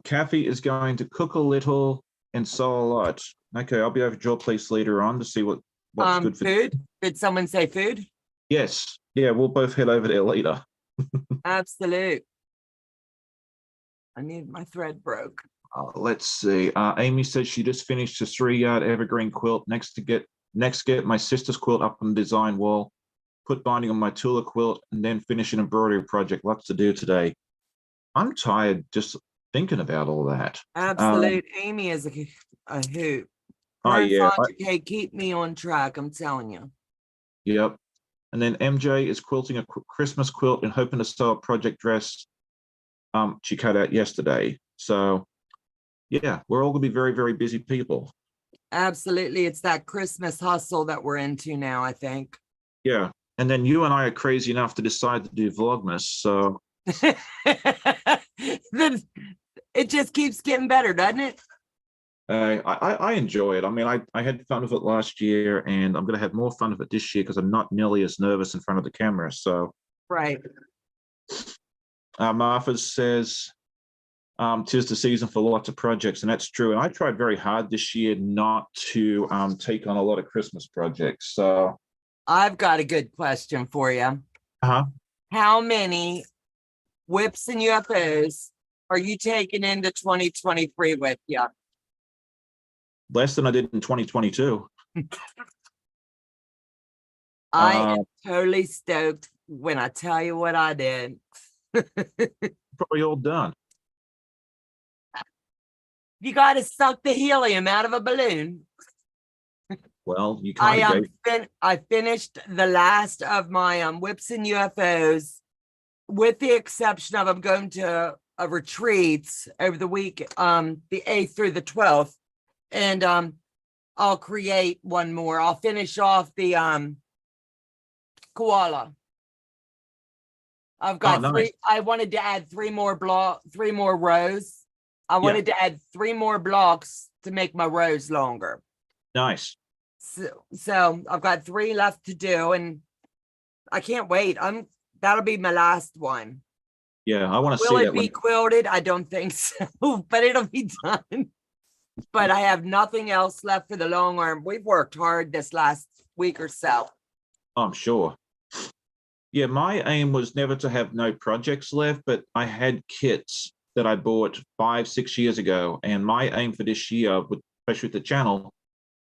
Kathy is going to cook a little and sew a lot. Okay, I'll be over at your place later on to see what's good for food. Did someone say food? Yes. Yeah, we'll both head over there later. Absolute. I need my thread broke. Let's see. Amy said she just finished a 3-yard evergreen quilt. Next, get my sister's quilt up on the design wall, put binding on my Tula quilt, and then finish an embroidery project. Lots to do today. I'm tired just thinking about all that. Absolute. Amy is a hoot. Oh yeah. Okay, keep me on track. I'm telling you. Yep. And then MJ is quilting a Christmas quilt and hoping to sew a project dress she cut out yesterday. So yeah, we're all gonna be very, very busy people. Absolutely. It's that Christmas hustle that we're into now, I think. Yeah. And then you and I are crazy enough to decide to do Vlogmas. So Then it just keeps getting better, doesn't it? I enjoy it. I mean, I had fun with it last year, and I'm going to have more fun with it this year because I'm not nearly as nervous in front of the camera. So, right. Martha says, "'Tis the season for lots of projects," and that's true. And I tried very hard this year not to take on a lot of Christmas projects. So, I've got a good question for you. How many whips and UFOs are you taking into 2023 with you? less than I did in 2022. I am totally stoked when I tell you what I did. Probably all done. You got to suck the helium out of a balloon. Well, you kind of gave. I finished the last of my whips and UFOs, with the exception of I'm going to a retreats over the week, the 8th through the 12th, and I'll create one more. I'll finish off the koala. I've got nice. three. I wanted to add three more rows. I wanted to add 3 more blocks to make my rows longer. Nice. So I've got 3 left to do, and I can't wait. That'll be my last one. Yeah, I want to see Will that it be one. quilted? I don't think so, but it'll be done. But I have nothing else left for the long arm. We've worked hard this last week or so. I'm sure. Yeah, my aim was never to have no projects left, but I had kits that I bought 5-6 years ago. And my aim for this year, especially with the channel,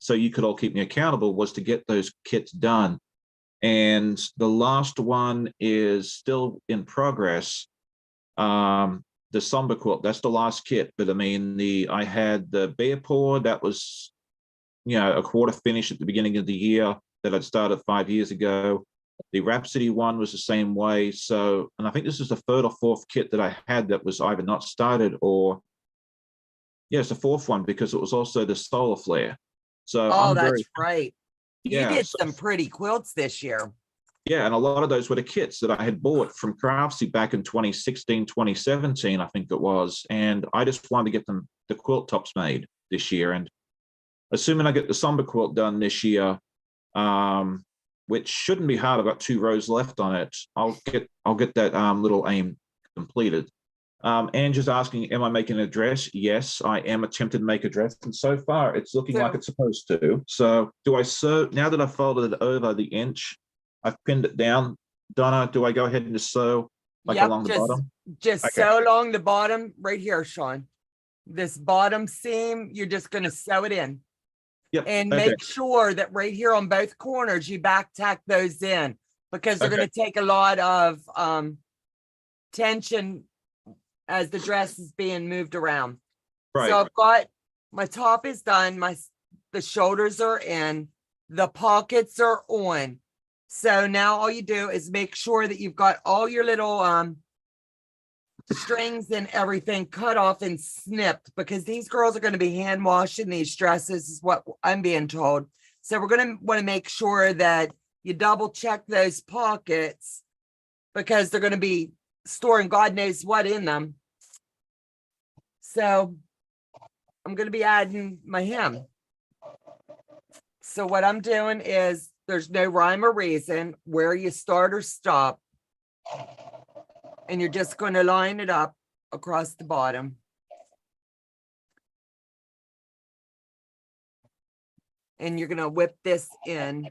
so you could all keep me accountable, was to get those kits done. And the last one is still in progress. The Somber quilt, that's the last kit. But I mean, I had the bear paw that was, a quarter finish at the beginning of the year that I'd started 5 years ago. The Rhapsody one was the same way. So, and I think this is the 3rd or 4th kit that I had that was either not started or, it's the 4th one, because it was also the solar flare. So that's right. You did so, some pretty quilts this year. Yeah, and a lot of those were the kits that I had bought from Craftsy back in 2016, 2017, I think it was. And I just wanted to get the quilt tops made this year. And assuming I get the Somber quilt done this year, which shouldn't be hard. I've got 2 rows left on it. I'll get that little aim completed. Andrew's asking, am I making a dress? Yes, I am attempting to make a dress. And so far, it's looking like it's supposed to. So do I sew, now that I've folded it over the inch, I've pinned it down. Donna, do I go ahead and just sew along the bottom? Just sew along the bottom right here, Sean. This bottom seam, you're just going to sew it in. Yep. And make sure that right here on both corners, you back tack those in, because they're going to take a lot of tension as the dress is being moved around. Right. So I've got, my top is done. The shoulders are in, the pockets are on. So now all you do is make sure that you've got all your little strings and everything cut off and snipped, because these girls are going to be hand washing these dresses, is what I'm being told. So we're going to want to make sure that you double check those pockets, because they're going to be storing God knows what in them. So I'm going to be adding my hem. So what I'm doing is, there's no rhyme or reason where you start or stop. And you're just going to line it up across the bottom. And you're going to whip this in.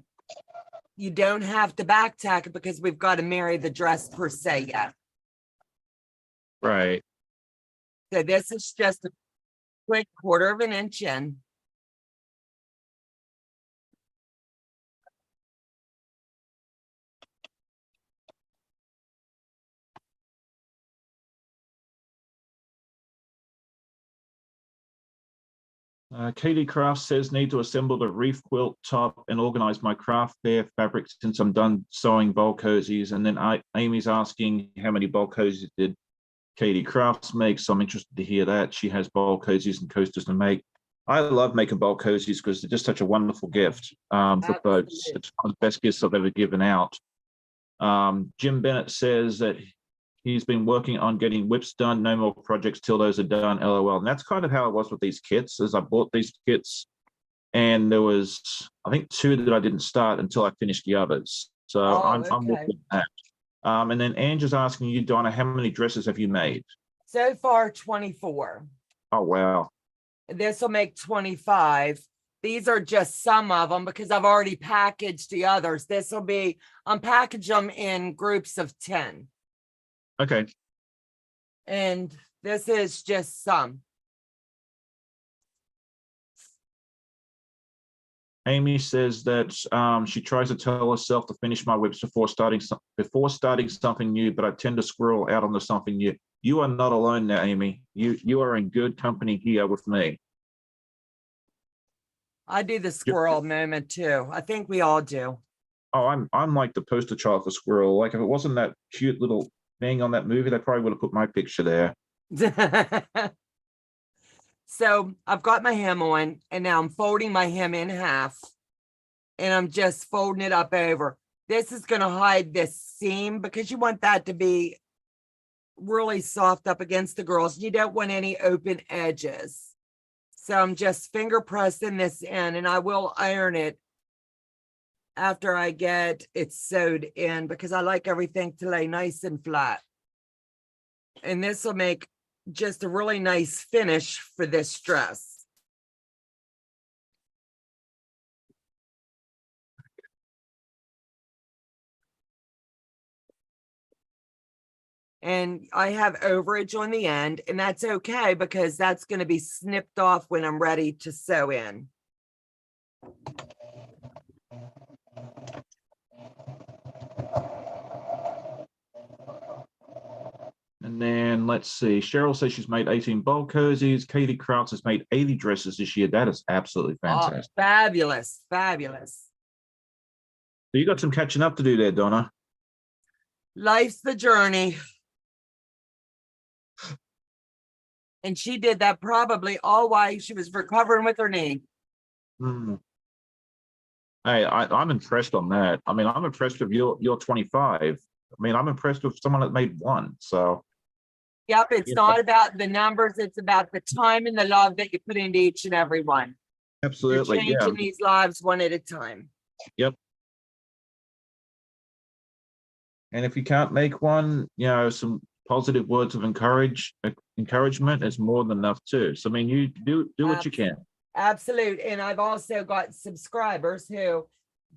You don't have to back tack it, because we've got to marry the dress per se yet. Right. So this is just a quick 1/4 of an inch in. Katie Craft says, need to assemble the reef quilt top and organize my craft fair fabrics since I'm done sewing bowl cozies. And then Amy's asking how many bowl cozies did Katie Crafts make. So I'm interested to hear that. She has bowl cozies and coasters to make. I love making bowl cozies because they're just such a wonderful gift for folks. It's one of the best gifts I've ever given out. Jim Bennett says that he's been working on getting whips done. No more projects till those are done. LOL. And that's kind of how it was with these kits. As I bought these kits, and there was, I think, 2 that I didn't start until I finished the others. So I'm looking at that. And then Angie's asking you, Donna, how many dresses have you made? So far, 24. Oh wow. This will make 25. These are just some of them, because I've already packaged the others. This will be, package them in groups of 10. Okay. And this is just some. Amy says that she tries to tell herself to finish my whips before starting something new, but I tend to squirrel out onto something new. You are not alone now, Amy. You are in good company here with me. I do the squirrel moment too. I think we all do. Oh, I'm like the poster child for squirrel. Like if it wasn't that cute little thing on that movie, they probably would have put my picture there. So I've got my hem on, and now I'm folding my hem in half, and I'm just folding it up over. This is going to hide this seam because you want that to be really soft up against the girls. You don't want any open edges. So I'm just finger pressing this in, and I will iron it after I get it sewed in because I like everything to lay nice and flat. And this will make just a really nice finish for this dress. And I have overage on the end, and that's okay because that's going to be snipped off when I'm ready to sew in. And then let's see. Cheryl says she's made 18 bowl cozies. Katie Krauts has made 80 dresses this year. That is absolutely fantastic. Oh, fabulous, fabulous. So you got some catching up to do there, Donna. Life's the journey. And she did that probably all while she was recovering with her knee. Hmm. Hey, I'm impressed on that. I mean, I'm impressed with you're 25. I mean, I'm impressed with someone that made one. So Yep, it's Yeah. not about the numbers, it's about the time and the love that you put into each and every one. You're absolutely, yeah. changing these lives one at a time. And if you can't make one, you know, some positive words of encouragement is more than enough too. So I mean, you do what you can. Absolute. And I've also got subscribers who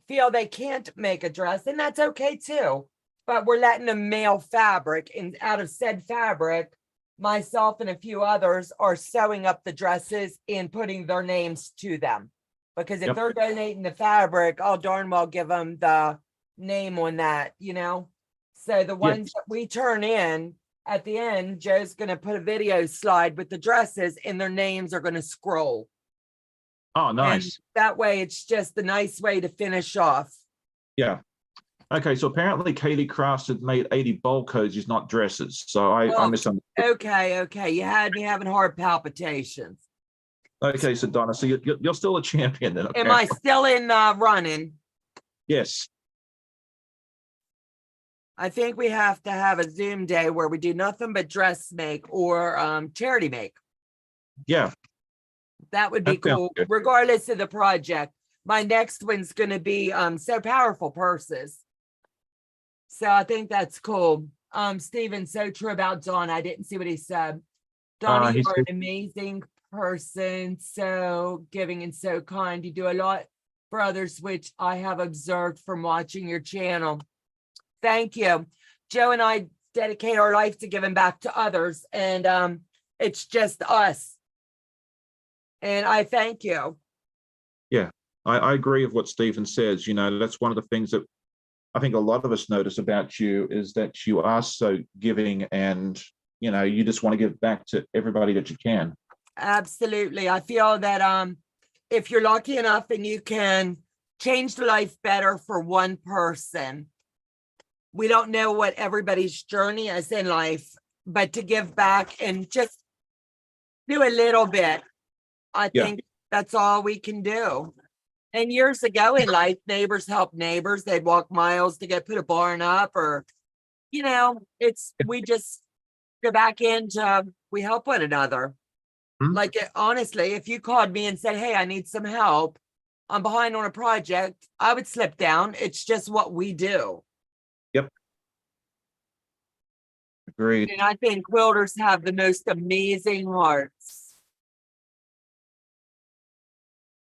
feel they can't make a dress, and that's okay too. But we're letting them mail fabric, and out of said fabric, myself and a few others are sewing up the dresses and putting their names to them. Because if Yep. they're donating the fabric, I'll darn well give them the name on that, you know? So the ones that we turn in at the end, Joe's going to put a video slide with the dresses, and their names are going to scroll. Oh, And nice. that way, it's just a nice way to finish off. Yeah. Okay, so apparently Katie Crafts had made 80 bowl cozies, not dresses. So I Well, misunderstood. Okay. You had me having heart palpitations. Okay, so Donna, so you're still a champion then. Am I apparently. still in running? Yes. I think we have to have a Zoom day where we do nothing but dress make or charity make. Yeah. That would be That sounds cool, good. regardless of the project. My next one's going to be So Powerful purses. So I think that's cool. Stephen, so true about Dawn. I didn't see what he said. Donna, he you are said- an amazing person, so giving and so kind. You do a lot for others, which I have observed from watching your channel. Thank you. Joe and I dedicate our life to giving back to others, and it's just us. And I thank you. I agree with what Stephen says. You know, that's one of the things that I think a lot of us notice about you is that you are so giving, and, you know, you just want to give back to everybody that you can. Absolutely. I feel that if you're lucky enough and you can change the life better for one person, we don't know what everybody's journey is in life, but to give back and just do a little bit, I Yeah. think that's all we can do. And years ago in life, neighbors helped neighbors. They'd walk miles to put a barn up, or, you know, we just go back into, we help one another. Mhm. Like, honestly, if you called me and said, hey, I need some help, I'm behind on a project, I would slip down. It's just what we do. Agreed. And I think quilters have the most amazing hearts.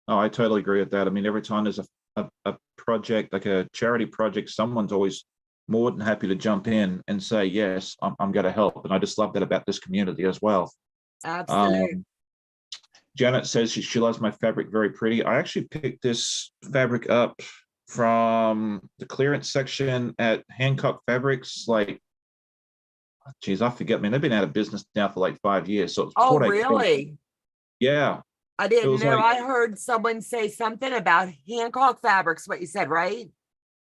Oh, I totally agree with that. I mean, every time there's a project, like a charity project, someone's always more than happy to jump in and say, yes, I'm going to help. And I just love that about this community as well. Absolutely. Janet says she loves my fabric, very pretty. I actually picked this fabric up from the clearance section at Hancock Fabrics. Like, geez, I forget, man. They've been out of business now for like 5 years. So it's Oh, what I picked. really? Yeah. I It didn't was know. like, I heard someone say something about Hancock Fabrics, what you said, right?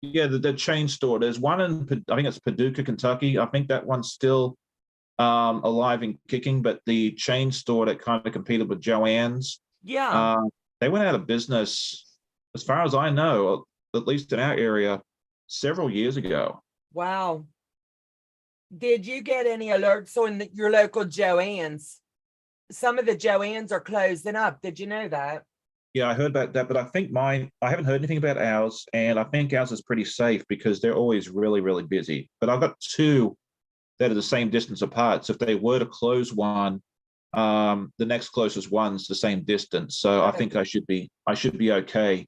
yeah, the chain store. There's one in, I think it's Paducah, Kentucky. I think that one's still alive and kicking, but the chain store that kind of competed with Joann's, Yeah. they went out of business, as far as I know, at least in our area, several years ago. Wow. Did you get any alerts on your local Joann's? Some of the Joann's are closing up. Did you know that? Yeah, I heard about that, but I think I haven't heard anything about ours, and I think ours is pretty safe because they're always really, really busy. But I've got two that are the same distance apart. So if they were to close one, the next closest one's the same distance. So I think I should be okay.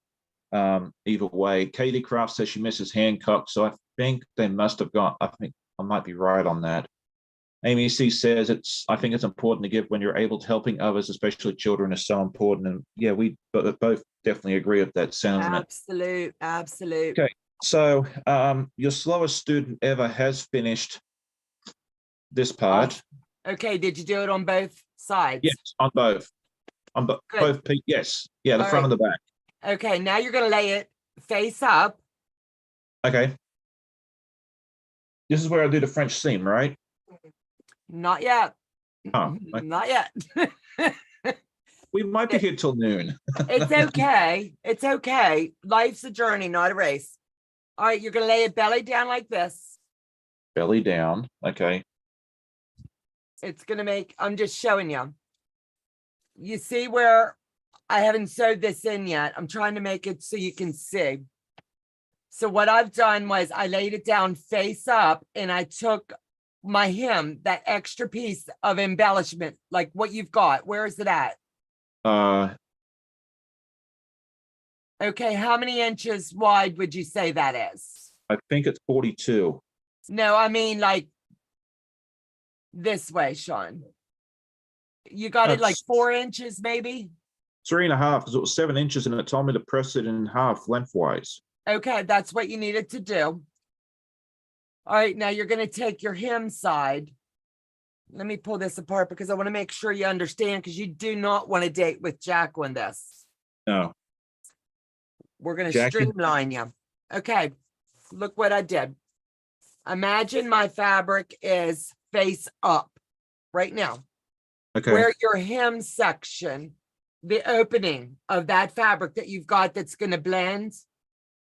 Either way. Katie Kraft says she misses Hancock, so I think they must have gone. I think I might be right on that. Amy C says I think it's important to give when you're able to. Helping others, especially children, is so important. And yeah, we both definitely agree with that sentiment. Absolute. Okay, so your slowest student ever has finished this part. Okay, did you do it on both sides? Yes, on both. On both. Yes, yeah, the front and the back. Okay, now you're going to lay it face up. Okay. This is where I do the French seam, right? Not yet. Oh, Not yet. we might be here till noon. It's okay. It's okay. Life's a journey, not a race. All right, you're going to lay it belly down like this. Belly down. Okay. It's going to make, I'm just showing you. You see where I haven't sewed this in yet. I'm trying to make it so you can see. So what I've done was I laid it down face up and I took my hem, that extra piece of embellishment, like what you've got. Where is it at? Okay, how many inches wide would you say that is? I think it's 42. No, I mean like this way, Sean. You got it like 4 inches, maybe? 3.5, because it was 7 inches and it told me to press it in half lengthwise. Okay, that's what you needed to do. All right, now you're going to take your hem side. Let me pull this apart because I want to make sure you understand, because you do not want to date with Jack on this. No. We're going to streamline you. Okay, look what I did. Imagine my fabric is face up right now. Okay. Where your hem section, the opening of that fabric that you've got that's going to blend.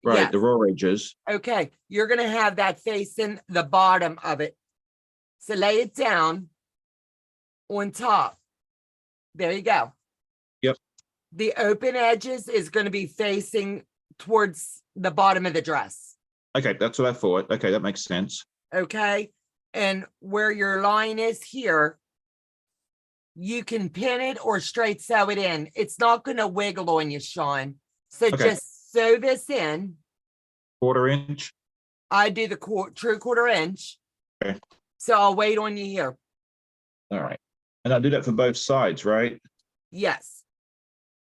Right, yes. The raw edges. Okay, you're going to have that facing the bottom of it. So lay it down on top. There you go. Yep. The open edges is going to be facing towards the bottom of the dress. Okay, that's what I thought. Okay, that makes sense. Okay, and where your line is here, you can pin it or straight sew it in. It's not going to wiggle on you, Sean. So just sew this in. 1/4 inch. I do the true 1/4 inch. Okay. So I'll wait on you here. All right. And I do that for both sides, right? Yes.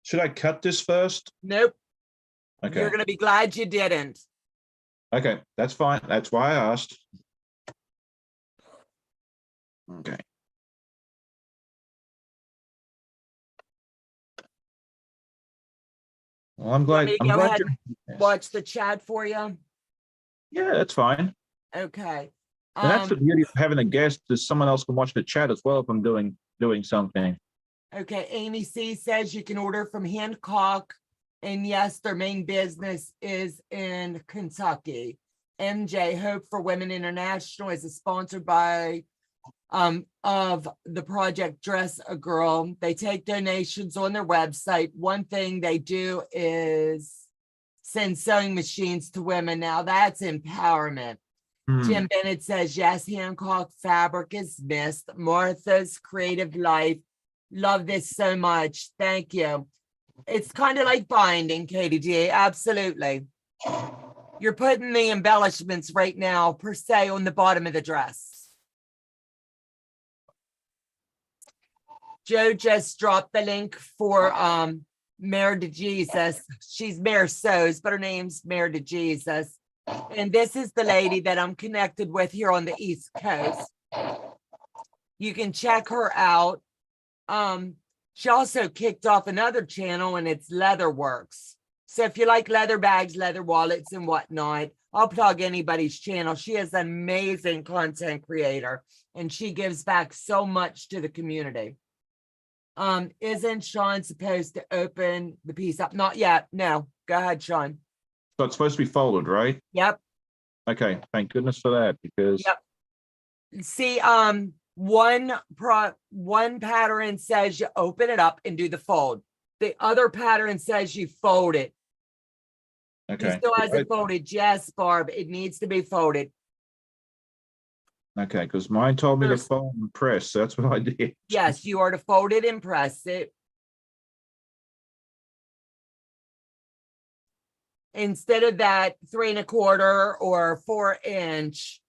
Should I cut this first? Nope. Okay. You're going to be glad you didn't. Okay, that's fine. That's why I asked. Okay. Well, I'm glad. Go ahead and watch the chat for you. Yeah, that's fine. Okay. And that's the beauty of having a guest, is someone else can watch the chat as well if I'm doing something. Okay, Amy C says you can order from Hancock, and yes, their main business is in Kentucky. MJ, Hope for Women International, is sponsored by of the project Dress a Girl. They take donations on their website. One thing they do is send sewing machines to women. Now that's empowerment. Jim Bennett says, yes, Hancock fabric is missed. Martha's Creative Life. Love this so much. Thank you. It's kind of like binding, Katie G. Absolutely. You're putting the embellishments right now, per se, on the bottom of the dress. Joe just dropped the link for Mare de Jesus. She's Mare Sews, but her name's Mare de Jesus. And this is the lady that I'm connected with here on the East Coast. You can check her out. She also kicked off another channel, and it's Leatherworks. So if you like leather bags, leather wallets, and whatnot, I'll plug anybody's channel. She is an amazing content creator, and she gives back so much to the community. Isn't Sean supposed to open the piece up? Not yet. No. Go ahead, Sean. So it's supposed to be folded, right? Yep. Okay, thank goodness for that, because Yep. See, one pattern says you open it up and do the fold. The other pattern says you fold it. He okay. still hasn't folded. Yes, Barb, it needs to be folded. Okay, because mine told me to First- fold and press. So that's what I did. Yes, you are to fold it and press it. Instead of that 3 1/4 or 4-inch,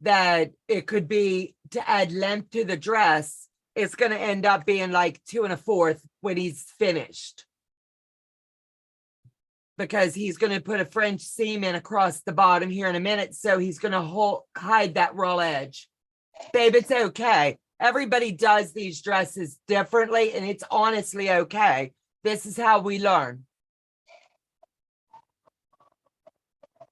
that it could be to add length to the dress, it's going to end up being like 2 1/4 when he's finished. Because he's going to put a French seam in across the bottom here in a minute. So he's going to hide that raw edge. Babe, it's okay. Everybody does these dresses differently, and it's honestly okay. This is how we learn.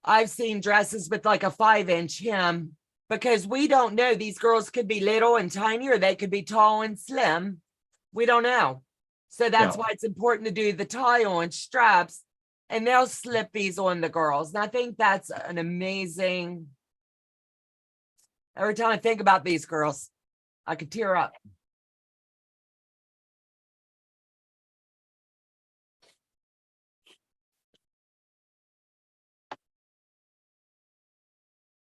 I've seen dresses with like a 5-inch hem, because we don't know. These girls could be little and tiny, or they could be tall and slim. We don't know. So that's why it's important to do the tie-on straps, and they'll slip these on the girls. And I think that's an amazing. Every time I think about these girls, I could tear up.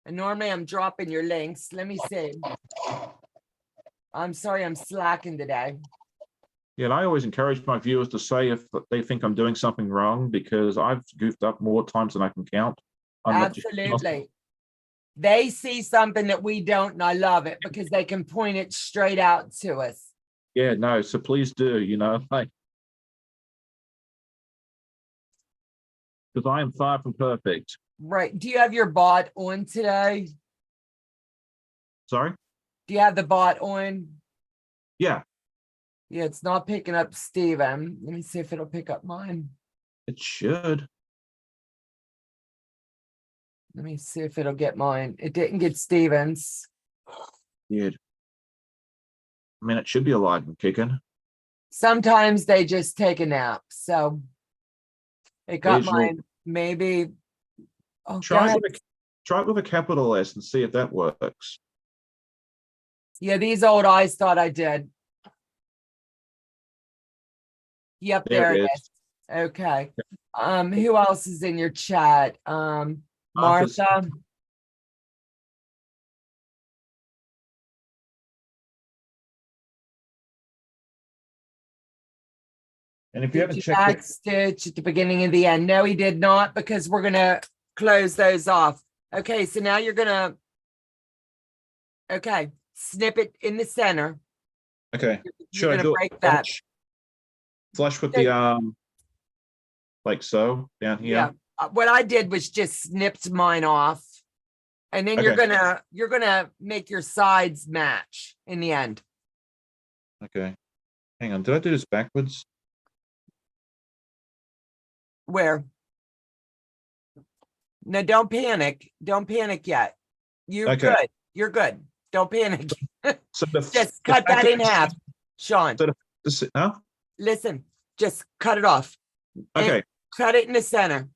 And normally I'm dropping your links. Let me see. I'm sorry, I'm slacking today. Yeah, and I always encourage my viewers to say if they think I'm doing something wrong, because I've goofed up more times than I can count. I'm not just- Absolutely. They see something that we don't, and I love it because they can point it straight out to us. Yeah, no, so please do, like, because I am far from perfect. Right. Do you have your bot on today? Sorry? Do you have the bot on? Yeah, Yeah, it's not picking up Steven. Let me see if it'll pick up mine. it should. Let me see if it'll get mine. It didn't get Steven's. Yeah. I mean, it should be alive and kicking. Sometimes they just take a nap. So it got There's your- mine. Maybe. Oh, go Try ahead. it with a capital S and see if that works. Yeah, these old eyes thought I did. Yep, There there it it is. Okay. Who else is in your chat? Martha's- Martha. And if you Did haven't you checked back it, stitch at the beginning and the end? No, he did not, because we're gonna close those off. Okay, so now you're gonna, okay, snip it in the center. okay. You're I gonna do it break that. flush with the like so down here? Yeah. What I did was just snipped mine off. And then you're gonna make your sides match in the end. Okay. Hang on. Did I do this backwards? Where? No, don't panic. Don't panic yet. You're Okay. good. You're good. Don't panic. So the Just cut that in half, Sean. So huh? Listen, just cut it off. And Okay. cut it in the center.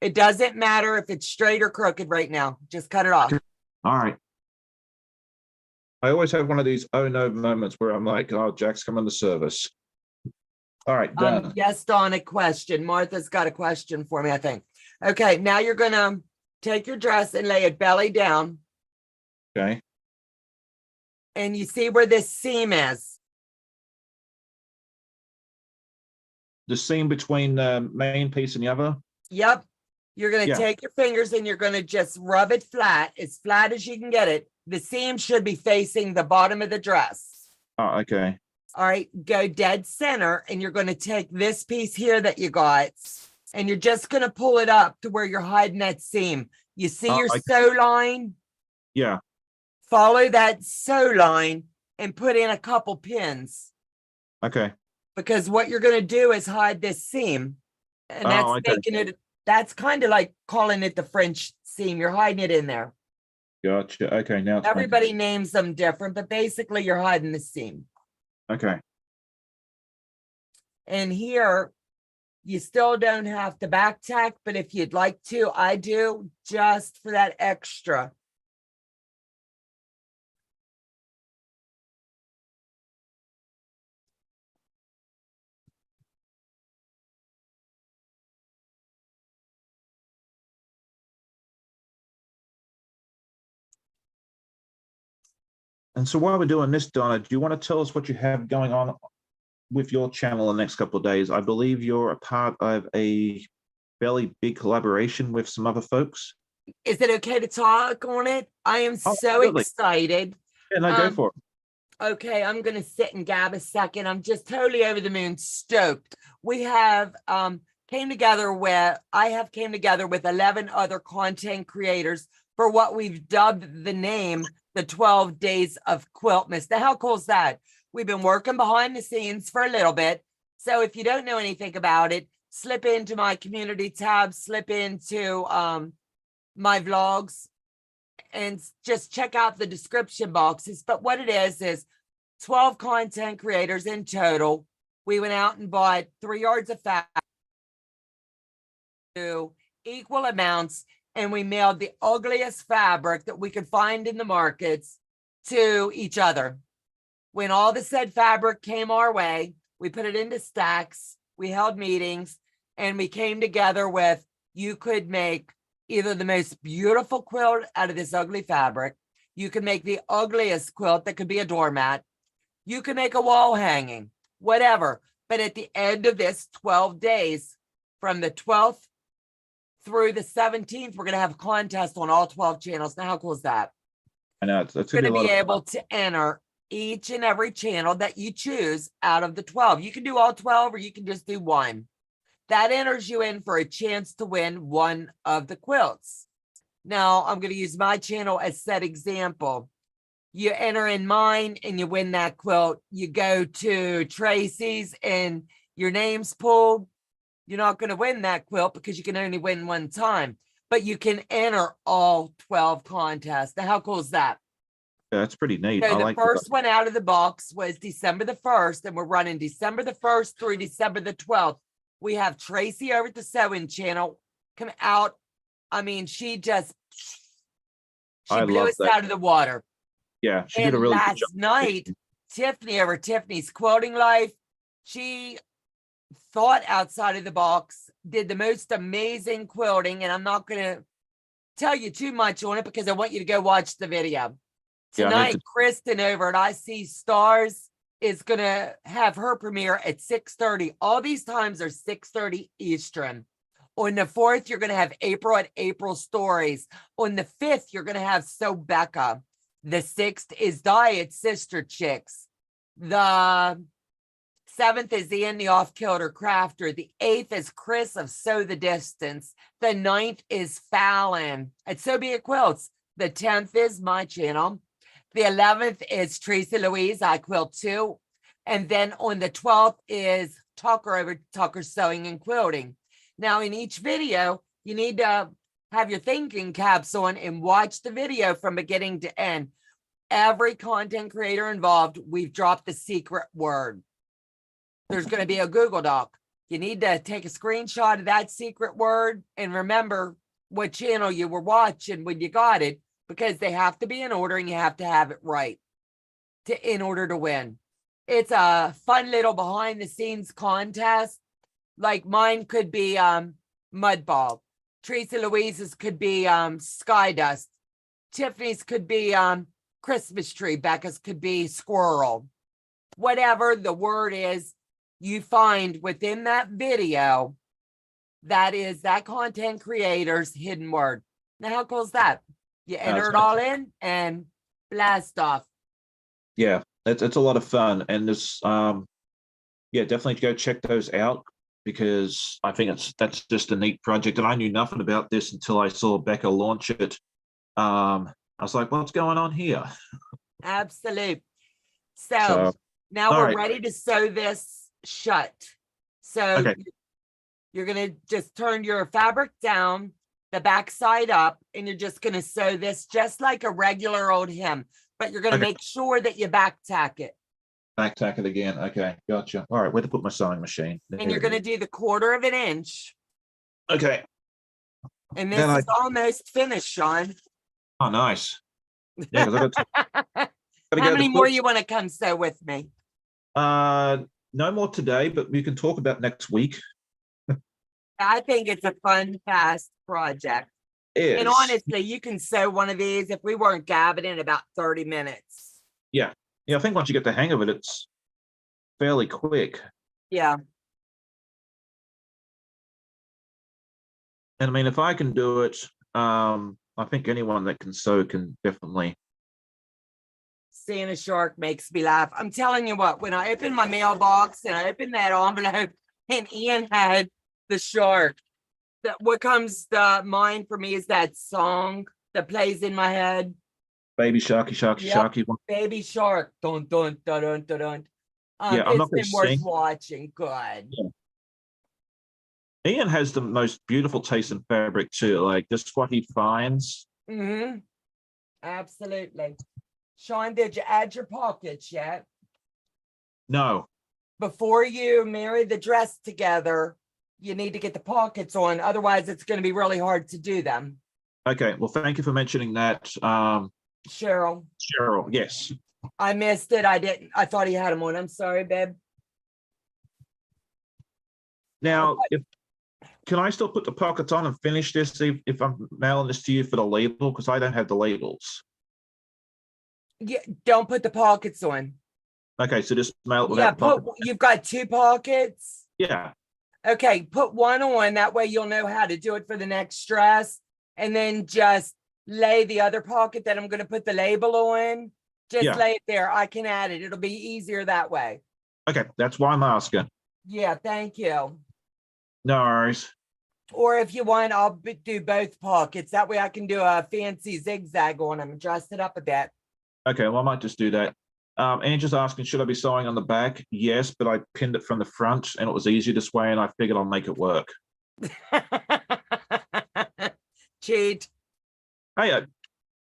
It doesn't matter if it's straight or crooked right now. Just cut it off. All right. I always have one of these oh no moments where I'm like, oh, Jack's coming to service. All right, done. Yes, Dawn, a question. Martha's got a question for me, I think. Okay, now you're gonna take your dress and lay it belly down. Okay. And you see where this seam is. The seam between the main piece and the other. Yep. You're gonna Yeah. take your fingers and you're gonna just rub it flat as you can get it. The seam should be facing the bottom of the dress. Oh, okay. All right, go dead center, and you're going to take this piece here that you got, and you're just going to pull it up to where you're hiding that seam. You see your sew line? Yeah. Follow that sew line and put in a couple pins, Okay. because what you're going to do is hide this seam, and that's Oh, okay. making it, that's kind of like calling it the French seam. You're hiding it in there. Gotcha. Okay. Now it's Everybody names them different, but basically you're hiding the seam. okay. And here, you still don't have to back tack, but if you'd like to, I do, just for that extra. And so while we're doing this, Donna, do you want to tell us what you have going on with your channel the next couple of days? I believe you're a part of a fairly big collaboration with some other folks. Is it okay to talk on it? I am so absolutely. excited. Yeah, no, go for it. Okay, I'm gonna sit and gab a second. I'm just totally over the moon stoked. We have I have came together with 11 other content creators for what we've dubbed the name, the 12 Days of Quiltmas. Now, how cool is that? We've been working behind the scenes for a little bit. So if you don't know anything about it, slip into my community tab, slip into my vlogs, and just check out the description boxes. But what it is 12 content creators in total. We went out and bought 3 yards of fabric to equal amounts, and we mailed the ugliest fabric that we could find in the markets to each other. When all the said fabric came our way, we put it into stacks, we held meetings, and we came together with, you could make either the most beautiful quilt out of this ugly fabric, you could make the ugliest quilt that could be a doormat, you could make a wall hanging, whatever. But at the end of this 12 days, from the 12th through the 17th, we're going to have a contest on all 12 channels. Now, how cool is that? I know it's Going to be a able to enter each and every channel that you choose out of the 12. You can do all 12, or you can just do one. That enters you in for a chance to win one of the quilts. Now, I'm going to use my channel as said example. You enter in mine and you win that quilt. You go to Tracy's and your name's pulled. You're not going to win that quilt because you can only win one time, but you can enter all 12 contests. Now, how cool is that? Yeah, that's pretty neat. So I the like first one out of the box was December the 1st, and we're running December the 1st through December the 12th. We have Tracy over at the Sewing Channel come out. I mean, she blew us out of the water. Yeah, she did a really good job. Last night, Tiffany over Tiffany's Quilting Life, she thought outside of the box, did the most amazing quilting, and I'm not going to tell you too much on it because I want you to go watch the video. Tonight, Kristen over at I See Stars is going to have her premiere at 6:30. All these times are 6:30 Eastern. On the 4th, you're going to have April at April Stories. On the 5th, you're going to have So Becca. The 6th is Diet Sister Chicks. The 7th is Ian the Off-Kilter Crafter. The 8th is Chris of Sew the Distance. The 9th is Fallon at So Be It Quilts. The 10th is my channel. The 11th is Tracy Louise, I Quilt Too. And then on the 12th is Tucker over Tucker Sewing and Quilting. Now, in each video, you need to have your thinking caps on and watch the video from beginning to end. Every content creator involved, we've dropped the secret word. There's going to be a Google Doc. You need to take a screenshot of that secret word and remember what channel you were watching when you got it, because they have to be in order and you have to have it right in order to win. It's a fun little behind the scenes contest. Like mine could be mud ball. Tracy Louise's could be sky dust. Tiffany's could be Christmas tree. Becca's could be squirrel. Whatever the word is you find within that video, that is that content creator's hidden word. Now, how cool is that? You enter it all in and blast off. Yeah, it's a lot of fun, and this yeah, definitely go check those out because I think that's just a neat project, and I knew nothing about this until I saw Becca launch it. I was like, what's going on here? Absolute. So So, now all we're right. ready to sew this shut. So Okay. you're going to just turn your fabric down, the back side up, and you're just going to sew this just like a regular old hem, but you're going to Okay. make sure that you back tack it. Back tack it again. Okay, gotcha. All right, where to put my sewing machine? And There you're it going to is. do the 1/4 of an inch. Okay. And Then this is almost finished, Sean. Oh, nice. Yeah, because I got to How go many to more quilt. you want to come sew with me? No more today, but we can talk about next week. I think it's a fun, fast project. And Is honestly, you can sew one of these if we weren't gabbing in about 30 minutes. yeah. I think once you get the hang of it, it's fairly quick. Yeah. And I mean, if I can do it, I think anyone that can sew can definitely. Seeing a shark makes me laugh. I'm telling you what, when I opened my mailbox and I opened that envelope and Ian had the shark, that what comes to mind for me is that song that plays in my head. Baby sharky, sharky, Yep. sharky. Baby shark. Dun, dun, dun, dun, dun, dun. Yeah, I'm It's not going been to worth sing. watching. Good. Ian has the most beautiful taste in fabric too. Like just what he finds. Mm-hmm. Absolutely. Sean, did you add your pockets yet? No. Before you marry the dress together, you need to get the pockets on. Otherwise, it's going to be really hard to do them. Okay. Well, thank you for mentioning that, Cheryl, Cheryl. Yes. I missed it. I didn't. I thought he had them on. I'm sorry, babe. Now, can I still put the pockets on and finish this if I'm mailing this to you for the label? Because I don't have the labels. Yeah, don't put the pockets on. Okay, so just mail it Yeah, without the pocket. you've got 2 pockets. Yeah. Okay, put one on. That way you'll know how to do it for the next dress. And then just lay the other pocket that I'm going to put the label on. Just Yeah. lay it there. I can add it. It'll be easier that way. Okay, that's why I'm asking. Yeah, thank you. No worries. Or if you want, I'll do both pockets. That way I can do a fancy zigzag on them, dress it up a bit. Okay, well, I might just do that. Angela's asking, should I be sewing on the back? Yes, but I pinned it from the front and it was easier this way and I figured I'll make it work. Cheat. Hey,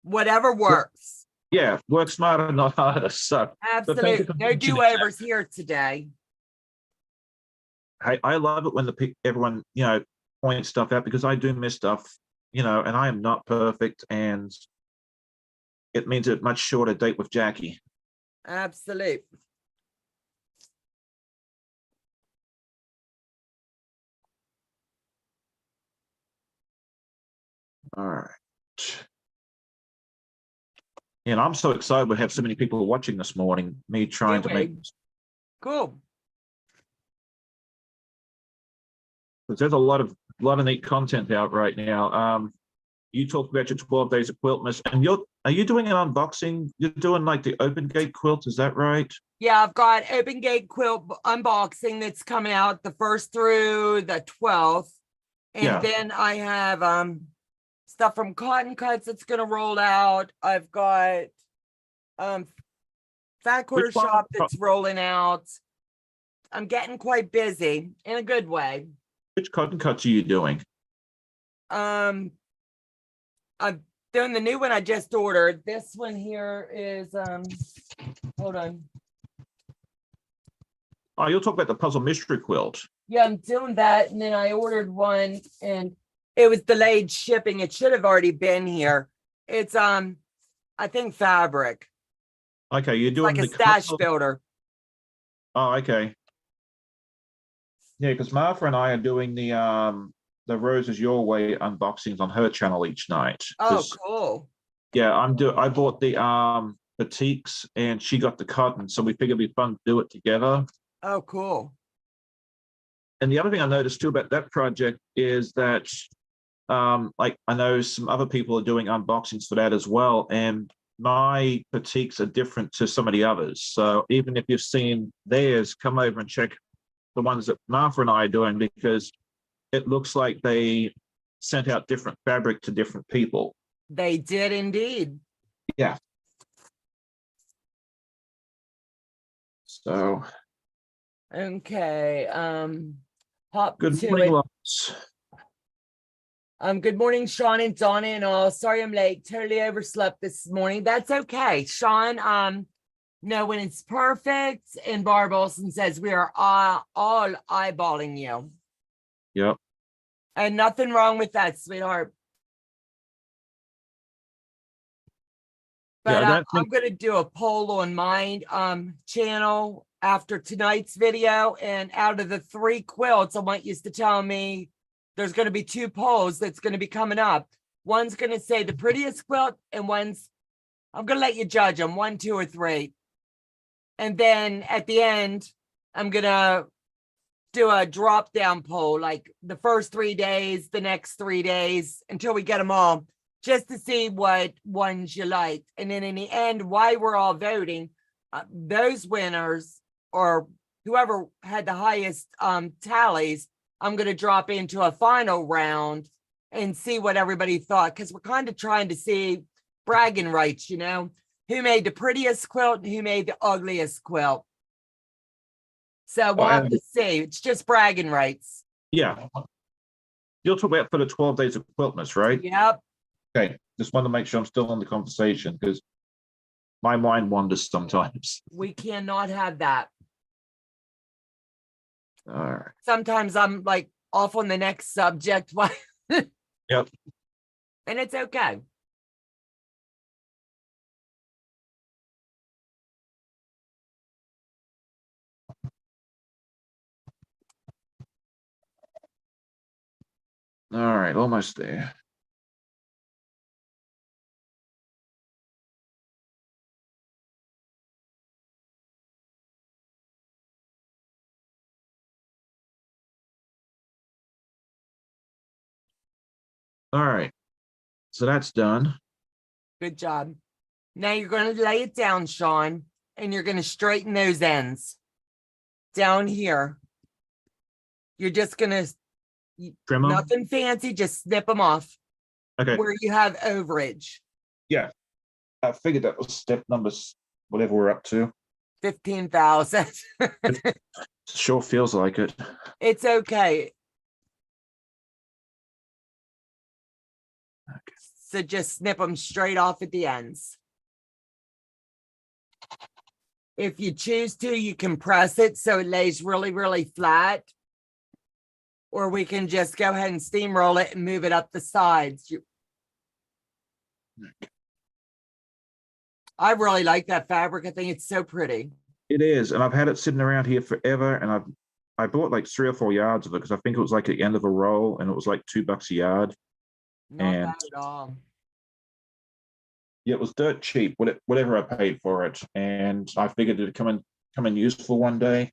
Whatever works. yeah, work smarter, not harder. So, Absolutely. No do-overs here today. hey, I love it when everyone, points stuff out because I do miss stuff, and I am not perfect and it means a much shorter date with Jackie. Absolute. All right. And I'm so excited we have so many people watching this morning, me trying to make. Cool. There's a lot of neat content out right now. You talked about your 12 days of quiltmas, and are you doing an unboxing? You're doing like the open gate quilt, is that right? Yeah, I've got open gate quilt unboxing that's coming out the 1st through the 12th. And then I have stuff from Cotton Cuts that's gonna roll out. I've got Fat Quarter Shop that's rolling out. I'm getting quite busy in a good way. Which Cotton Cuts are you doing? I'm doing the new one I just ordered. This one here is hold on. Oh, you'll talk about the puzzle mystery quilt. Yeah, I'm doing that. And then I ordered one and it was delayed shipping. It should have already been here. It's I think fabric. Okay, you're doing Like a the stash puzzle. builder. Oh, okay. Yeah, because Martha and I are doing the Roses Your Way unboxings on her channel each night. Oh, cool. Yeah, I bought the batiks and she got the cotton, so we figured it'd be fun to do it together. Oh, cool. And the other thing I noticed too about that project is that like I know some other people are doing unboxings for that as well. And my critiques are different to some of the others. So even if you've seen theirs, come over and check the ones that Martha and I are doing, because it looks like they sent out different fabric to different people. They did indeed. Yeah. So Okay, hop good to morning, it. Lots. Good morning, Sean and Donna and all. Sorry I'm late. Totally overslept this morning. That's okay. Sean, no, when it's perfect, and Barb Olson says we are all eyeballing you. Yep. And nothing wrong with that, sweetheart. But Yeah, I'm going to do a poll on my channel after tonight's video. And out of the 3 quilts, I want you to tell me there's going to be 2 polls that's going to be coming up. One's going to say the prettiest quilt, and one's, I'm going to let you judge them, 1, 2, or 3. And then at the end, I'm going to do a drop down poll, like the first 3 days, the next 3 days, until we get them all, just to see what ones you like. And then in the end, while we're all voting, those winners, or whoever had the highest tallies, I'm going to drop into a final round and see what everybody thought, because we're kind of trying to see bragging rights, you know, who made the prettiest quilt and who made the ugliest quilt. So we'll have to see. It's just bragging rights. Yeah. You'll talk about for the 12 days of quiltmas, right? Yep. Okay. Just want to make sure I'm still in the conversation, because my mind wanders sometimes. We cannot have that. All right. Sometimes I'm like off on the next subject. Yep. And it's okay. All right. Almost there. All right. So that's done. Good job. Now you're going to lay it down, Sean, and you're going to straighten those ends down here. You're just going to, Trim 'em? nothing fancy, just snip them off Okay. where you have overage. Yeah. I figured that was step numbers, whatever we're up to. 15,000. Sure feels like it. It's okay. Okay. So just snip them straight off at the ends. If you choose to, you can press it so it lays really, really flat. Or we can just go ahead and steamroll it and move it up the sides. I really like that fabric. I think it's so pretty. It is, and I've had it sitting around here forever, and I bought like 3 or 4 yards of it, because I think it was like at the end of a roll, and it was like $2 a yard. Not And bad at all. yeah, it was dirt cheap, whatever I paid for it, and I figured it'd come in useful one day.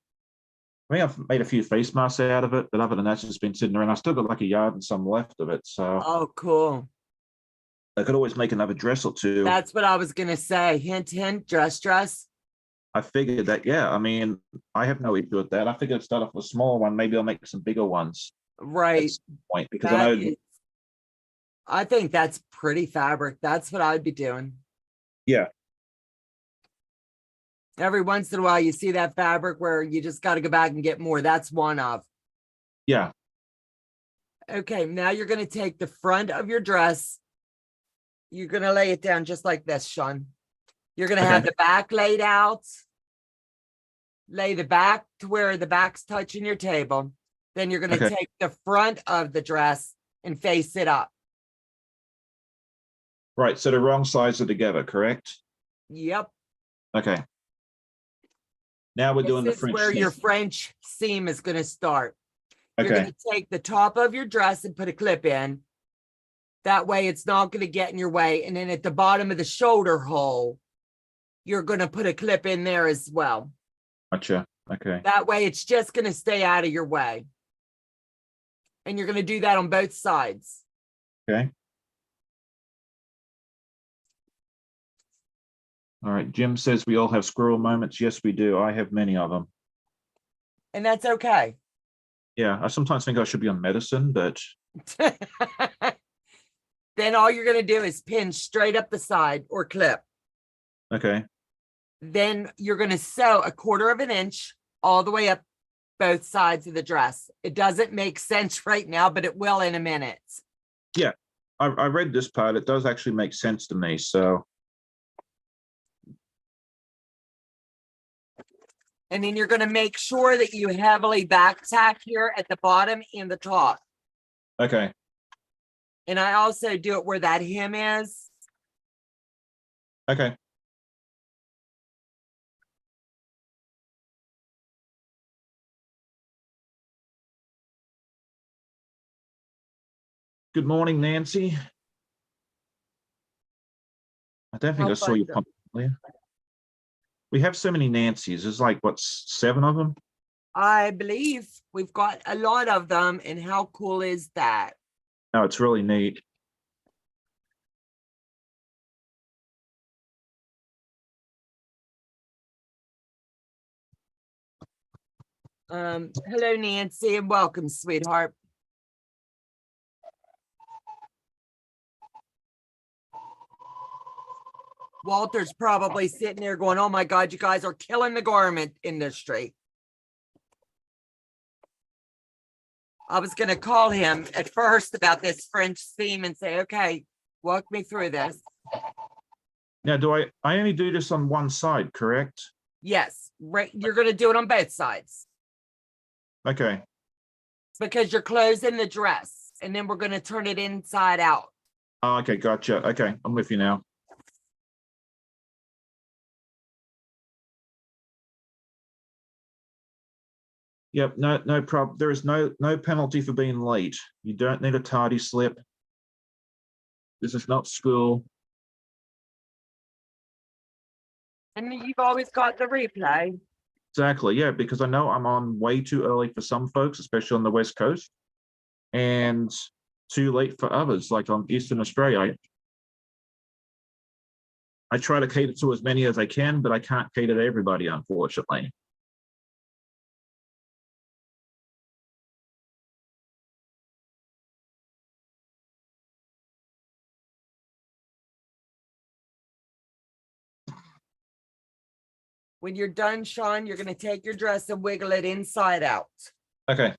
I mean, I've made a few face masks out of it, but other than that, it's just been sitting around. I still got like a yard and some left of it, so Oh, cool. I could always make another dress or 2. That's what I was going to say. Hint, hint, dress. I figured that, yeah, I mean, I have no issue with that. I figured I'd start off with a small one. Maybe I'll make some bigger ones Right. at some point, because I know, I think that's pretty fabric. That's what I'd be doing. yeah, Every once in a while, you see that fabric where you just got to go back and get more. That's one of. yeah, Okay, now you're going to take the front of your dress. You're going to lay it down just like this, Sean. You're going to have the back laid out. Lay the back to where the back's touching your table. Then you're going to take the front of the dress and face it up. right. So the wrong sides are together, correct? Yep. Okay. Now we're doing the This is French where your seam. French seam is going to start. You're Okay. going to take the top of your dress and put a clip in. That way it's not going to get in your way. And then at the bottom of the shoulder hole, you're going to put a clip in there as well. Gotcha. Okay. That way it's just going to stay out of your way. And you're going to do that on both sides. Okay. All right. Jim says we all have squirrel moments. Yes, we do. I have many of them. And that's okay. Yeah. I sometimes think I should be on medicine, but Then all you're going to do is pin straight up the side or clip. okay. Then you're going to sew 1/4 of an inch all the way up both sides of the dress. It doesn't make sense right now, but it will in a minute. I read this part. It does actually make sense to me. So, And then you're going to make sure that you heavily back tack here at the bottom and the top. okay. And I also do it where that hem is. Okay. Good morning, Nancy. I don't think How I saw you fun. pop earlier. We have so many Nancy's. There's like, what, 7 of them? I believe we've got a lot of them. And how cool is that? No, it's really neat. Hello, Nancy, and welcome, sweetheart. Walter's probably sitting there going, oh my God, you guys are killing the garment industry. I was going to call him at first about this French theme and say, okay, walk me through this. Now, I only do this on one side, correct? Yes, right. You're going to do it on both sides Okay. because you're closing the dress and then we're going to turn it inside out. Oh, okay, gotcha. Okay, I'm with you now. Yep, no problem. There is no penalty for being late. You don't need a tardy slip. This is not school. And then you've always got the replay. Exactly, yeah, because I know I'm on way too early for some folks, especially on the West Coast, and too late for others, like on Eastern Australia. I try to cater to as many as I can, but I can't cater to everybody, unfortunately. When you're done, Sean, you're going to take your dress and wiggle it inside out. Okay.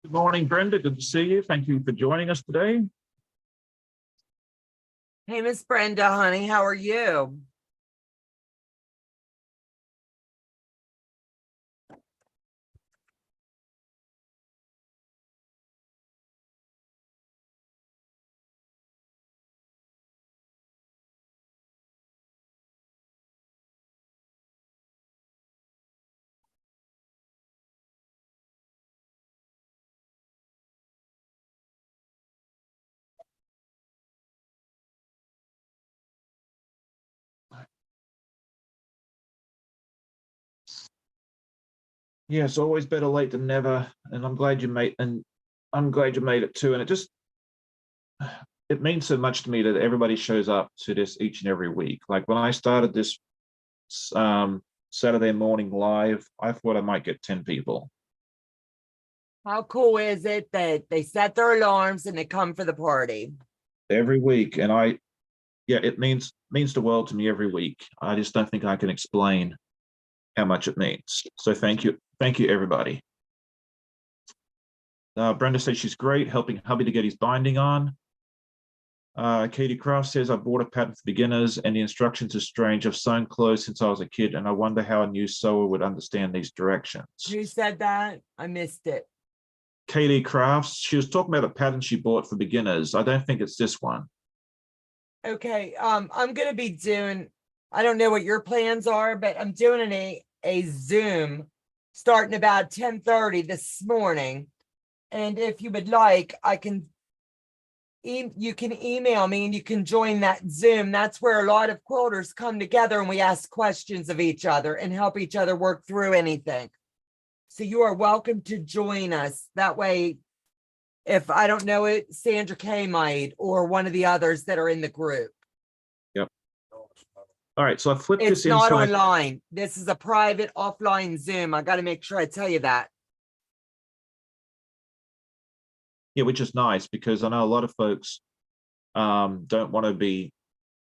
Good morning, Brenda. Good to see you. Thank you for joining us today. Hey, Miss Brenda, honey, how are you? Yes, always better late than never. And I'm glad you made it too. And it means so much to me that everybody shows up to this each and every week. Like when I started this Saturday morning live, I thought I might get 10 people. How cool is it that they set their alarms and they come for the party? Every week. And it means the world to me every week. I just don't think I can explain how much it means. So thank you, everybody. Brenda says she's great, helping hubby to get his binding on. Katie Craft says, I bought a pattern for beginners and the instructions are strange. I've sewn clothes since I was a kid and I wonder how a new sewer would understand these directions. Who said that? I missed it. Katie Crafts, she was talking about a pattern she bought for beginners. I don't think it's this one. Okay, I'm gonna be doing, I don't know what your plans are, but I'm doing a Zoom starting about 10:30 this morning. And if you would like, I can you can email me and you can join that Zoom. That's where a lot of quilters come together and we ask questions of each other and help each other work through anything. So you are welcome to join us. That way, if I don't know it, Sandra K might, or one of the others that are in the group. All right, so I flipped It's this not inside. online. This is a private offline Zoom. I got to make sure I tell you that. Yeah, which is nice because I know a lot of folks don't want to be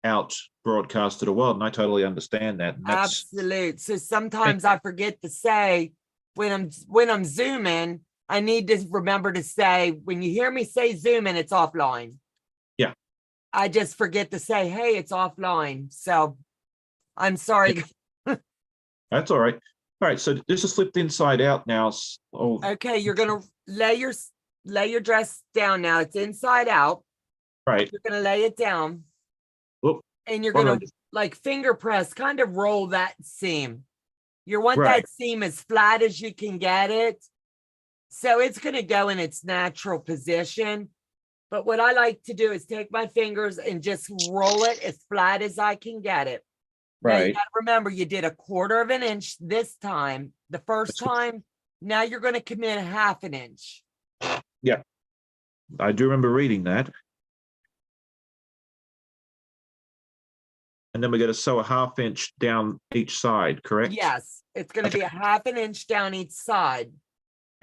out broadcast to the world, and I totally understand that. And that's Absolute. So sometimes I forget to say when I'm zooming, I need to remember to say, when you hear me say zooming, it's offline. Yeah. I just forget to say, hey, it's offline. So I'm sorry. that's all right. All right, so this is flipped inside out now. Oh, Okay, you're gonna lay your dress down now. It's inside out. right. You're gonna lay it down. Whoop. And you're Hold gonna on. like finger press, kind of roll that seam. You want Right. that seam as flat as you can get it. So it's gonna go in its natural position. But what I like to do is take my fingers and just roll it as flat as I can get it. Now you Right. gotta remember you did 1/4 of an inch this time, the first time. Now you're gonna come in 1/2 an inch. Yeah, I do remember reading that. And then we're going to sew a 1/2 inch down each side, correct? Yes, it's gonna be 1/2 an inch down each side.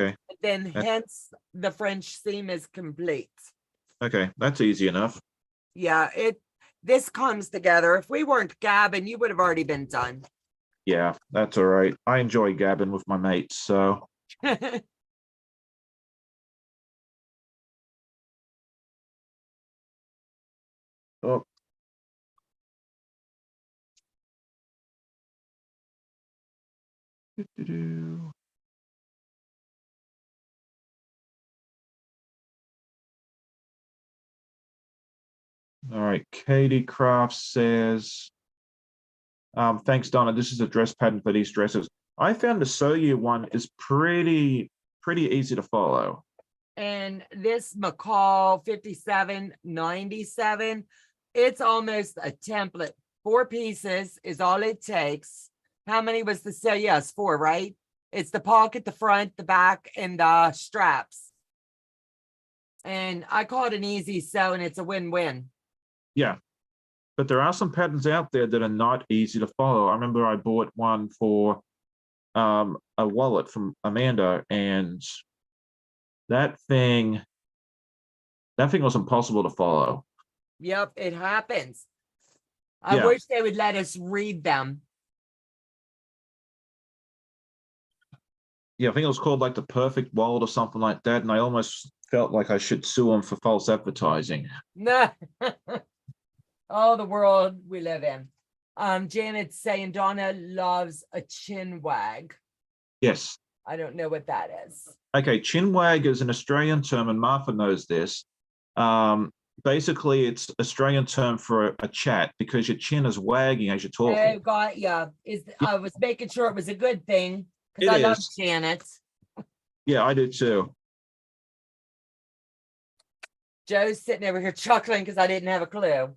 Okay. And then That's- hence the French seam is complete. Okay, that's easy enough. Yeah, this comes together. If we weren't gabbing, you would have already been done. Yeah, that's all right. I enjoy gabbing with my mates, so. Oh. Doo-doo-doo. All right, Katie Craft says, thanks, Donna. This is a dress pattern for these dresses. I found the sew you one is pretty easy to follow. And this McCall 5797, it's almost a template. 4 pieces is all it takes. How many was the sew? Yes, 4, right? It's the pocket, the front, the back, and the straps. And I call it an easy sew, and it's a win-win. Yeah, but there are some patterns out there that are not easy to follow. I remember I bought one for a wallet from Amanda, and that thing was impossible to follow. Yep, it happens. I Yeah. wish they would let us read them. Yeah, I think it was called like the Perfect Wallet or something like that, and I almost felt like I should sue them for false advertising. No. Oh, the world we live in. Janet's saying Donna loves a chin wag. Yes. I don't know what that is. Okay, chin wag is an Australian term, and Martha knows this. Basically, it's Australian term for a chat because your chin is wagging as you're Oh, talking. got ya. I was making sure it was a good thing because It I love is. Janet. Yeah, I do too. Joe's sitting over here chuckling because I didn't have a clue.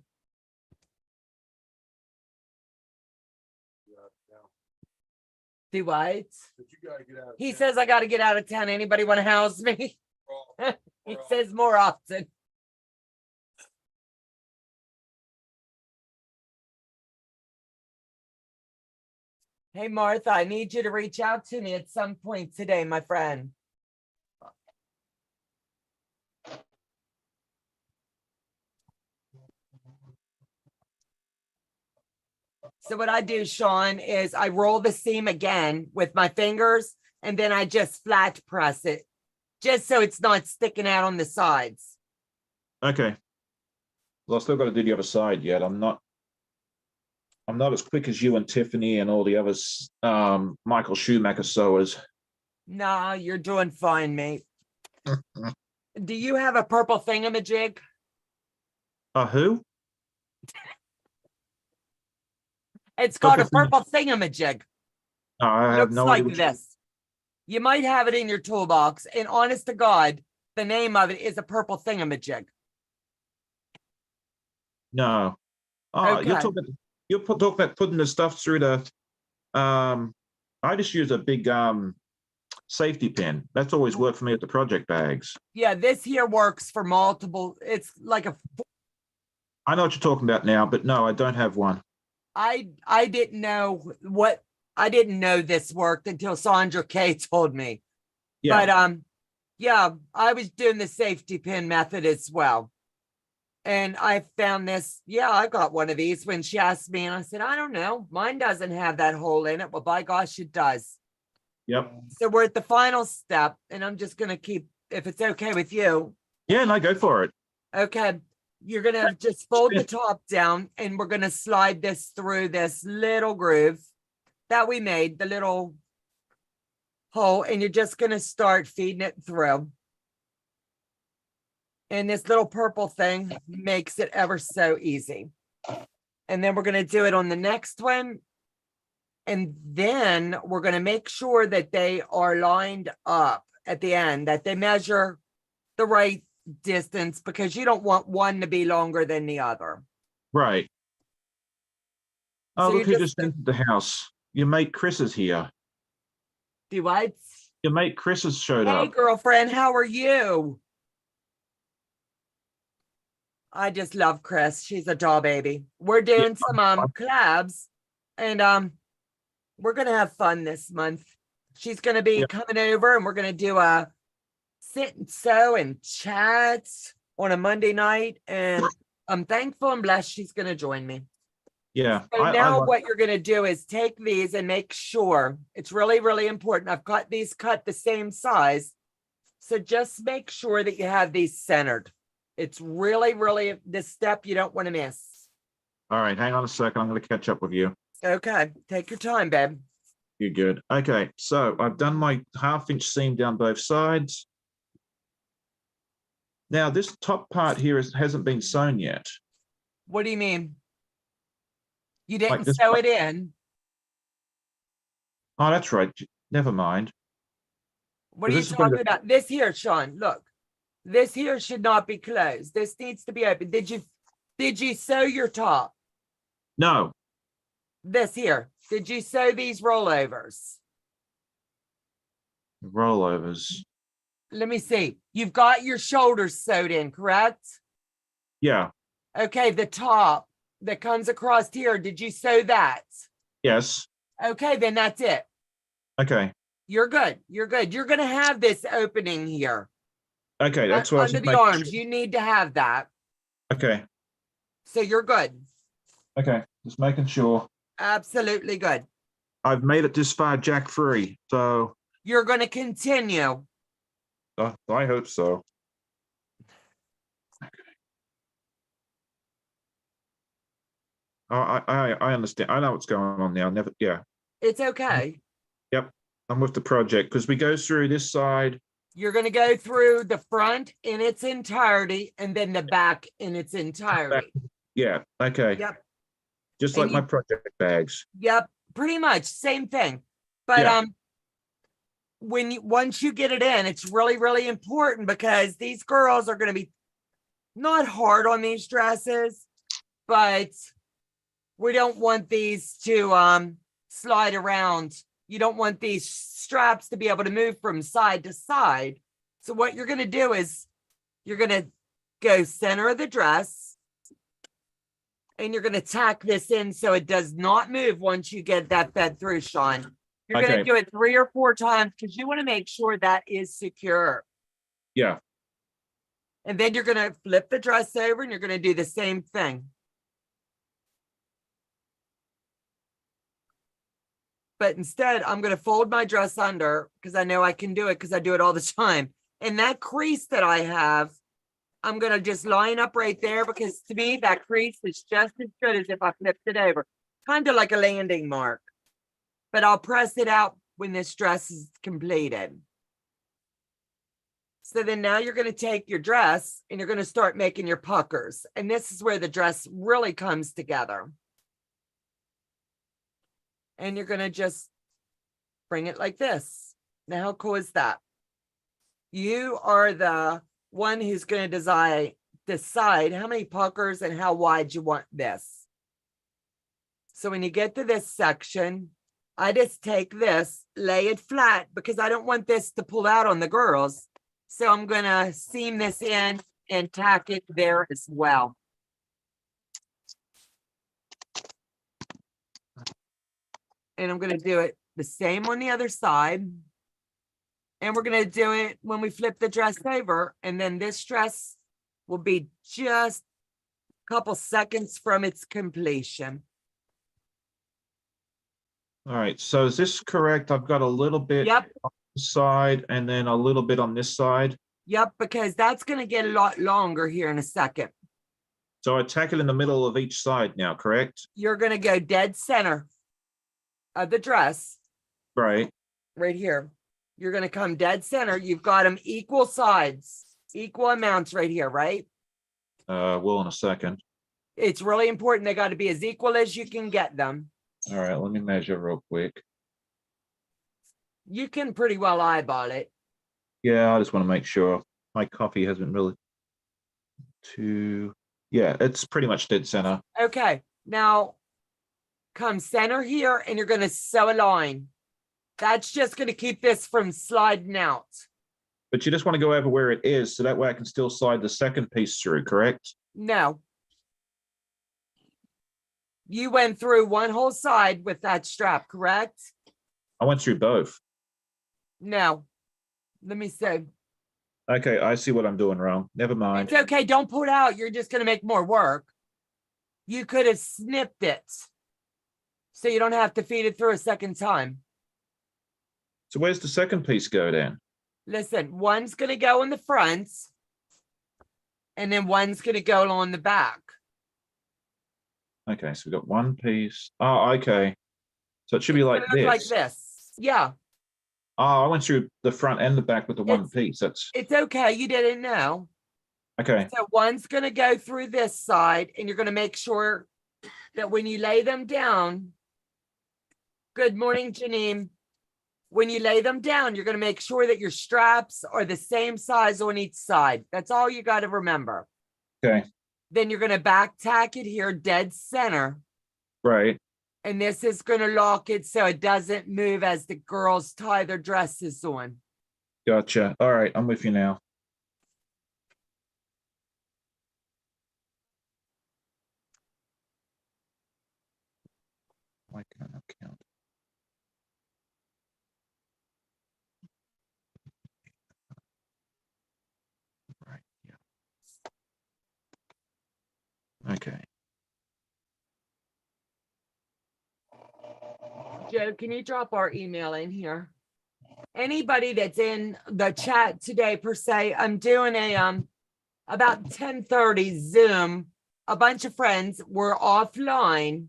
Do what? He says I got to get out of town. Anybody want to house me? He says more often. Hey, Martha, I need you to reach out to me at some point today, my friend. So what I do, Sean, is I roll the seam again with my fingers, and then I just flat press it, just so it's not sticking out on the sides. Okay. Well, I still got to do the other side yet. I'm not as quick as you and Tiffany and all the others, Michael Schumacher sewers. Nah, you're doing fine, mate. Do you have a purple thingamajig? Who? It's called a Purple purple thingamajig. I have Looks no like idea. this. You might have it in your toolbox, and honest to God, the name of it is a purple thingamajig. No. Okay. You're talking about putting the stuff through the, I just use a big safety pin. That's always worked for me with the project bags. Yeah, this here works for multiple. It's like I know what you're talking about now, but no, I don't have one. I didn't know this worked until Sandra Kay told me. Yeah. But yeah, I was doing the safety pin method as well. And I found this, yeah, I got one of these when she asked me, and I said, I don't know, mine doesn't have that hole in it. Well, by gosh, it does. Yep. So we're at the final step, and I'm just gonna keep, if it's okay with you. Yeah, no, go for it. Okay, you're gonna just fold the top down, and we're gonna slide this through this little groove that we made, the little hole, and you're just gonna start feeding it through. And this little purple thing makes it ever so easy. And then we're gonna do it on the next one. And then we're gonna make sure that they are lined up at the end, that they measure the right distance, because you don't want one to be longer than the other. Right. Oh, So look you who just just entered the house. Your mate Chris is here. do what? Your mate Chris has showed Hey, up. girlfriend, how are you? I just love Chris. She's a doll baby. We're doing some collabs, and we're gonna have fun this month. She's gonna be coming over, and we're gonna do a sit and sew and chat on a Monday night. And I'm thankful and blessed she's gonna join me. Yeah. So now what you're gonna do is take these and make sure, it's really, really important. I've got these cut the same size. So just make sure that you have these centered. It's really, really this step you don't want to miss. All right, hang on a second. I'm going to catch up with you. Okay, take your time, babe. You're good. Okay, so I've done my 1/2 inch seam down both sides. Now this top part here hasn't been sewn yet. What do you mean? You Like didn't this sew part. it in? Oh, that's right. Never mind. What are you talking about? This here, Sean, look. This here should not be closed. This needs to be open. Did you sew your top? No. This here. Did you sew these rollovers? Rollovers. Let me see. You've got your shoulders sewed in, correct? Yeah. Okay, the top that comes across here, did you sew that? Yes. Okay, then that's it. Okay. You're good. You're good. You're going to have this opening here. Okay, that's what under the arms. You need to have that. Okay. So you're good. Okay, just making sure. Absolutely good. I've made it this far jack free, so you're going to continue. I hope so. I understand. I know what's going on now. Yeah. It's okay. Yep. I'm with the project because we go through this side. You're going to go through the front in its entirety and then the back in its entirety. Yeah. Okay. Yep. Just like my project bags. Yep. Pretty much same thing. But once you get it in, it's really, really important because these girls are going to be not hard on these dresses, but we don't want these to slide around. You don't want these straps to be able to move from side to side. So what you're going to do is you're going to go center of the dress and you're going to tack this in so it does not move once you get that fed through, Sean. You're going to do it 3 or 4 times because you want to make sure that is secure. Yeah. And then you're going to flip the dress over and you're going to do the same thing. But instead, I'm going to fold my dress under because I know I can do it because I do it all the time. And that crease that I have, I'm going to just line up right there because to me, that crease is just as good as if I flipped it over. Kind of like a landing mark. But I'll press it out when this dress is completed. So then now you're going to take your dress and you're going to start making your puckers. And this is where the dress really comes together. And you're going to just bring it like this. Now, how cool is that? You are the one who's going to decide how many puckers and how wide you want this. So when you get to this section, I just take this, lay it flat because I don't want this to pull out on the girls. So I'm going to seam this in and tack it there as well. And I'm going to do it the same on the other side. And we're going to do it when we flip the dress over. And then this dress will be just a couple seconds from its completion. All right, so is this correct? I've got a little bit Yep. on this side and then a little bit on this side. Yep, because that's going to get a lot longer here in a second. So I tack it in the middle of each side now, correct? You're going to go dead center of the dress Right. right here. You're going to come dead center. You've got them equal sides, equal amounts right here, right? Will in a second. It's really important. They got to be as equal as you can get them. All right, let me measure real quick. You can pretty well eyeball it. Yeah, I just want to make sure my coffee hasn't really yeah, it's pretty much dead center. Okay, now come center here and you're going to sew a line. That's just going to keep this from sliding out. But you just want to go over where it is so that way I can still slide the second piece through, correct? No. You went through one whole side with that strap, correct? I went through both. No. Let me see. Okay, I see what I'm doing wrong. Never mind. It's okay. Don't pull it out. You're just going to make more work. You could have snipped it so you don't have to feed it through a second time. So where's the second piece go then? Listen, one's going to go in the front and then one's going to go on the back. Okay, so we've got one piece. Oh, okay. So it should be like It's gonna look like this. this. Yeah, Oh, I went through the front and the back with the one piece. That's it's okay. You didn't know. okay. So one's going to go through this side and you're going to make sure that when you lay them down, good morning, Janine. When you lay them down, you're going to make sure that your straps are the same size on each side. That's all you got to remember. Okay. Then you're going to back tack it here dead center. Right. And this is going to lock it so it doesn't move as the girls tie their dresses on. Gotcha. All right, I'm with you now. Why can't I count? Right. Yeah. Okay. Joe, can you drop our email in here? Anybody that's in the chat today per se, I'm doing a about 10:30 Zoom. A bunch of friends. We're offline.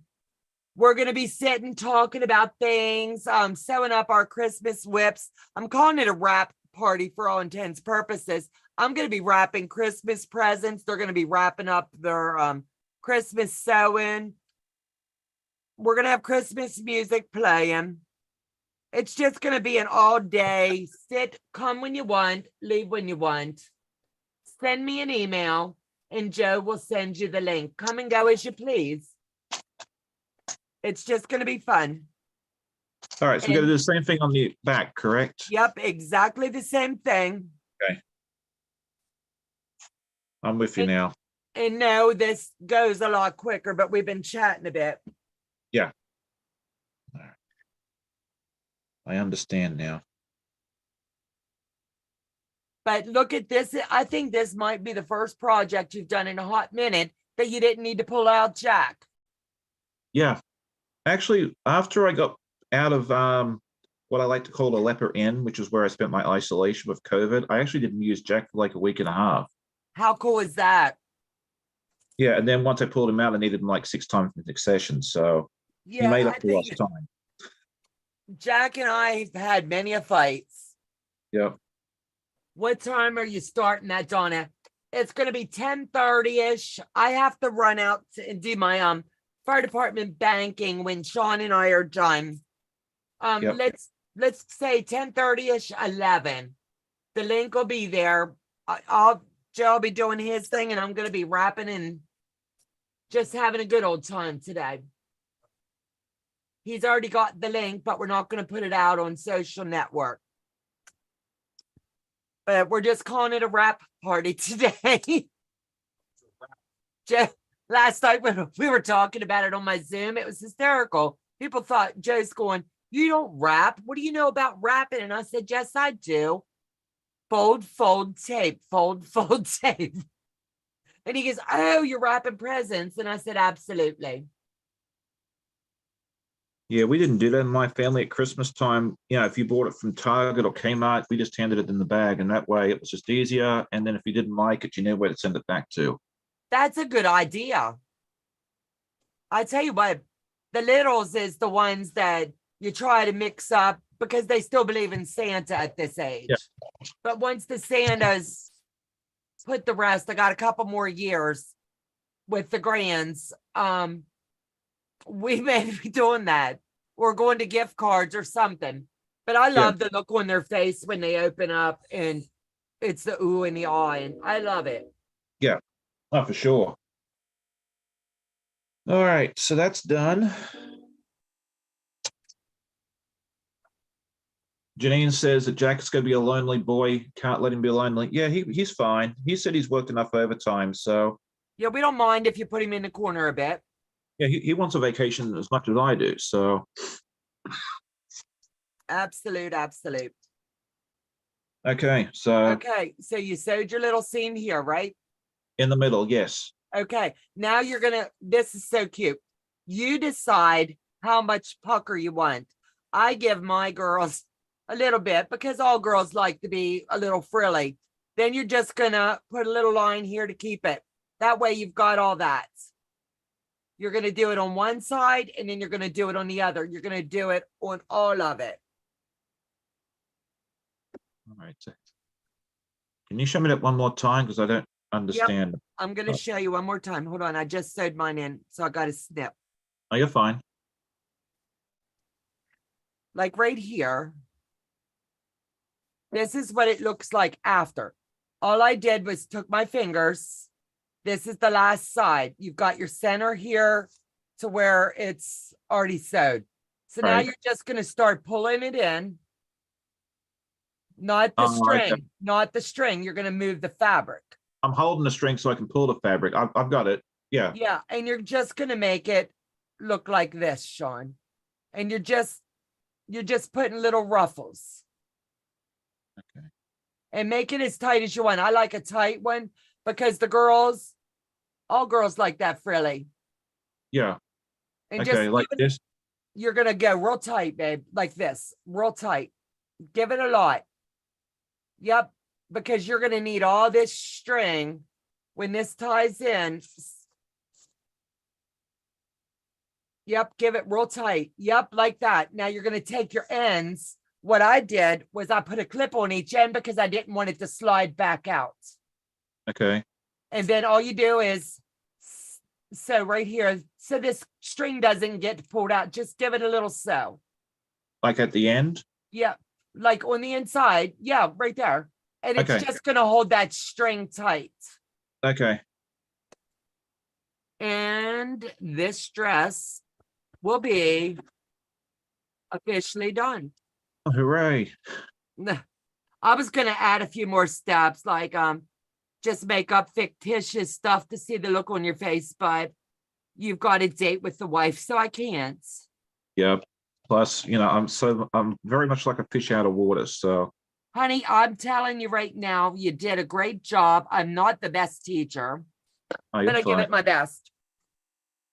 We're gonna be sitting talking about things, sewing up our Christmas whips. I'm calling it a wrap party for all intents purposes. I'm gonna be wrapping Christmas presents. They're gonna be wrapping up their Christmas sewing. We're going to have Christmas music playing. It's just going to be an all day sit, come when you want, leave when you want. Send me an email and Joe will send you the link. Come and go as you please. It's just going to be fun. All right, so we got to do the same thing on the back, correct? Yep, exactly the same thing. Okay. I'm with you now. And no, this goes a lot quicker, but we've been chatting a bit. Yeah. All right. I understand now. But look at this. I think this might be the first project you've done in a hot minute that you didn't need to pull out Jack. Yeah. Actually, after I got out of what I like to call a leper inn, which is where I spent my isolation with COVID, I actually didn't use Jack for like a week and a half. How cool is that? Yeah, and then once I pulled him out, I needed him like 6 times in succession. So he made up for lost time. Jack and I have had many a fights. Yep. What time are you starting that, Donna? It's gonna be 10:30-ish. I have to run out and do my fire department banking when Sean and I are done. Yep. Let's say 10:30-ish, 11. The link will be there. Joe will be doing his thing, and I'm gonna be rapping and just having a good old time today. He's already got the link, but we're not gonna put it out on social network. But we're just calling it a rap party today. Joe, last night when we were talking about it on my Zoom, it was hysterical. People thought Joe's going, "You don't rap. What do you know about rapping?" And I said, "Yes, I do. Fold, fold, tape, fold, fold, tape." And he goes, "Oh, you're wrapping presents." And I said, "Absolutely." Yeah, we didn't do that in my family at Christmas time. You know, if you bought it from Target or Kmart, we just handed it in the bag, and that way it was just easier. And then if you didn't like it, you knew where to send it back to. That's a good idea. I tell you what, the littles is the ones that you try to mix up because they still believe in Santa at this age. Yeah. But once the Santas put the rest, I got a couple more years with the grands. We may be doing that or going to gift cards or something. But I love the look on their face when they open up and it's the ooh and the ah, and I love it. Yeah, oh, for sure. All right, so that's done. Janine says that Jack is going to be a lonely boy. Can't let him be lonely. Yeah, he's fine. He said he's worked enough overtime, so Yeah, we don't mind if you put him in the corner a bit. yeah, he wants a vacation as much as I do. So Absolute. okay, so Okay, so you sewed your little seam here, right? in the middle, yes. Okay, now you're gonna, this is so cute. You decide how much pucker you want. I give my girls a little bit because all girls like to be a little frilly. Then you're just gonna put a little line here to keep it. That way you've got all that. You're gonna do it on one side and then you're gonna do it on the other. You're gonna do it on all of it. All right. Can you show me that one more time? Because I don't understand. I'm gonna show you one more time. Hold on, I just sewed mine in, so I got a snip. Oh, you're fine. Like right here. This is what it looks like after. All I did was took my fingers. This is the last side. You've got your center here to where it's already sewed. So now Right. you're just going to start pulling it in. Not the string, okay. not the string. You're going to move the fabric. I'm holding the string so I can pull the fabric. I've got it. Yeah. Yeah. And you're just going to make it look like this, Sean. And you're just putting little ruffles. Okay. And make it as tight as you want. I like a tight one because the girls, all girls like that frilly. Yeah. And Okay, just like this. you're gonna go real tight, babe, like this, real tight. Give it a lot. Yep, because you're gonna need all this string when this ties in. Yep, give it real tight. Yep, like that. Now you're gonna take your ends. What I did was I put a clip on each end because I didn't want it to slide back out. Okay. And then all you do is sew right here. So this string doesn't get pulled out. Just give it a little sew. Like at the end? Yeah. Like on the inside. Yeah, right there. And it's Okay. just going to hold that string tight. Okay. And this dress will be officially done. Oh, hooray. I was going to add a few more steps, like just make up fictitious stuff to see the look on your face, but you've got a date with the wife, so I can't. Yep. Plus, you know, I'm very much like a fish out of water. So Honey, I'm telling you right now, you did a great job. I'm not the best teacher, oh, but I you're give fine. it my best.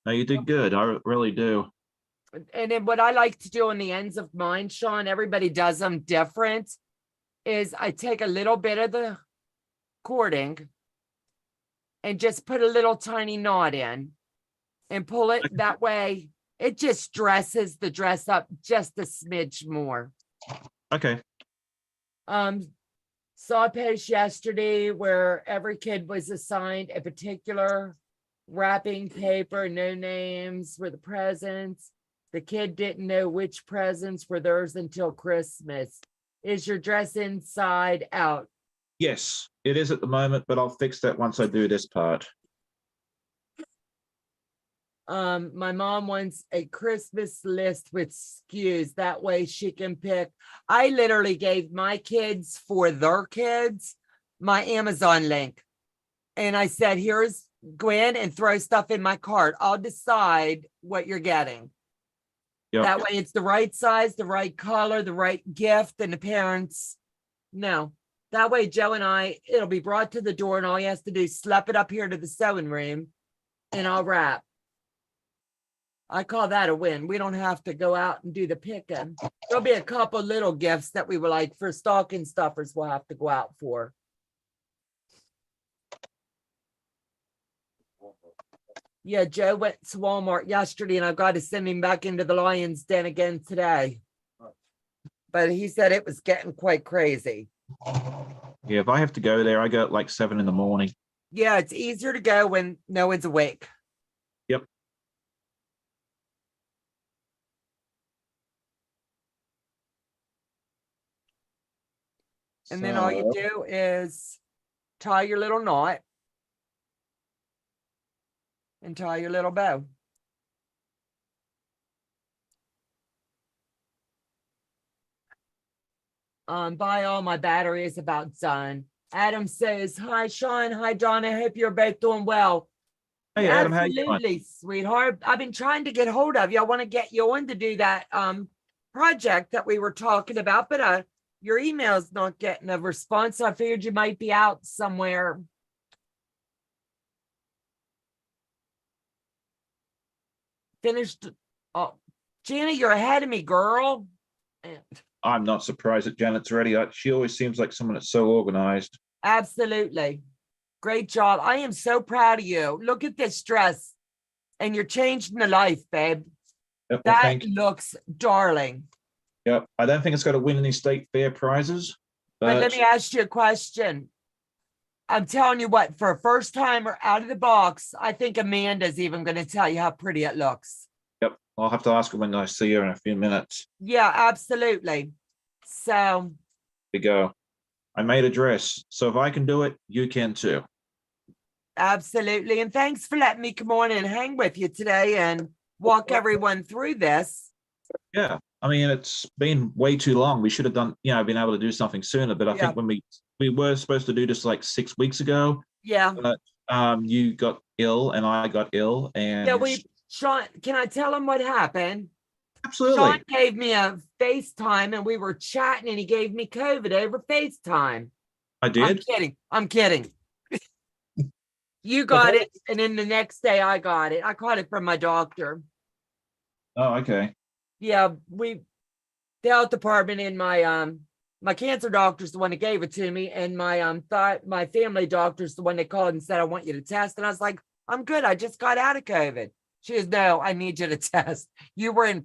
No, you did good. I really do. And then what I like to do on the ends of mine, Sean, everybody does them different, is I take a little bit of the cording and just put a little tiny knot in and pull it that way. It just dresses the dress up just a smidge more. Okay. Saw a post yesterday where every kid was assigned a particular wrapping paper, no names were the presents. The kid didn't know which presents were theirs until Christmas. Is your dress inside out? Yes, it is at the moment, but I'll fix that once I do this part. My mom wants a Christmas list with SKUs. That way she can pick. I literally gave my kids for their kids my Amazon link. And I said, here's, go in and throw stuff in my cart. I'll decide what you're getting. Yep. That way it's the right size, the right color, the right gift, and the parents know. That way Joe and I, it'll be brought to the door and all he has to do is slap it up here to the sewing room and I'll wrap. I call that a win. We don't have to go out and do the picking. There'll be a couple little gifts that we were like for stocking stuffers we'll have to go out for. Yeah, Joe went to Walmart yesterday and I've got to send him back into the lion's den again today. But he said it was getting quite crazy. Yeah, if I have to go there, I go at like 7 in the morning. Yeah, it's easier to go when no one's awake. Yep. And then all you do is tie your little knot and tie your little bow. Buy all my batteries about done. Adam says, hi, Sean. Hi, John. I hope you're both doing well. Hey, Adam, how you doing? Absolutely, sweetheart. I've been trying to get hold of you. I want to get you on to do that project that we were talking about, but your email's not getting a response. I figured you might be out somewhere. Finished. Oh, Gina, you're ahead of me, girl. I'm not surprised that Janet's ready. She always seems like someone that's so organized. Absolutely. Great job. I am so proud of you. Look at this dress. And you're changing the life, babe. Yep, well, That looks darling. Yep. I don't think it's going to win any state fair prizes. But let me ask you a question. I'm telling you what, for a first timer out of the box, I think Amanda's even going to tell you how pretty it looks. Yep. I'll have to ask her when I see her in a few minutes. Yeah, absolutely. So. There we go. I made a dress. So if I can do it, you can too. Absolutely. And thanks for letting me come on and hang with you today and walk everyone through this. Yeah. I mean, it's been way too long. We should have done, been able to do something sooner. But I think when we were supposed to do this like 6 weeks ago. Yeah. But you got ill and I got ill. And yeah, Sean, can I tell him what happened? Absolutely. Sean gave me a FaceTime and we were chatting and he gave me COVID over FaceTime. I did? I'm kidding. You got it. And then the next day I got it. I caught it from my doctor. Oh, okay. Yeah, the health department and my cancer doctor's the one that gave it to me. And my family doctor's the one that called and said, I want you to test. And I was like, I'm good. I just got out of COVID. She goes, no, I need you to test. You were in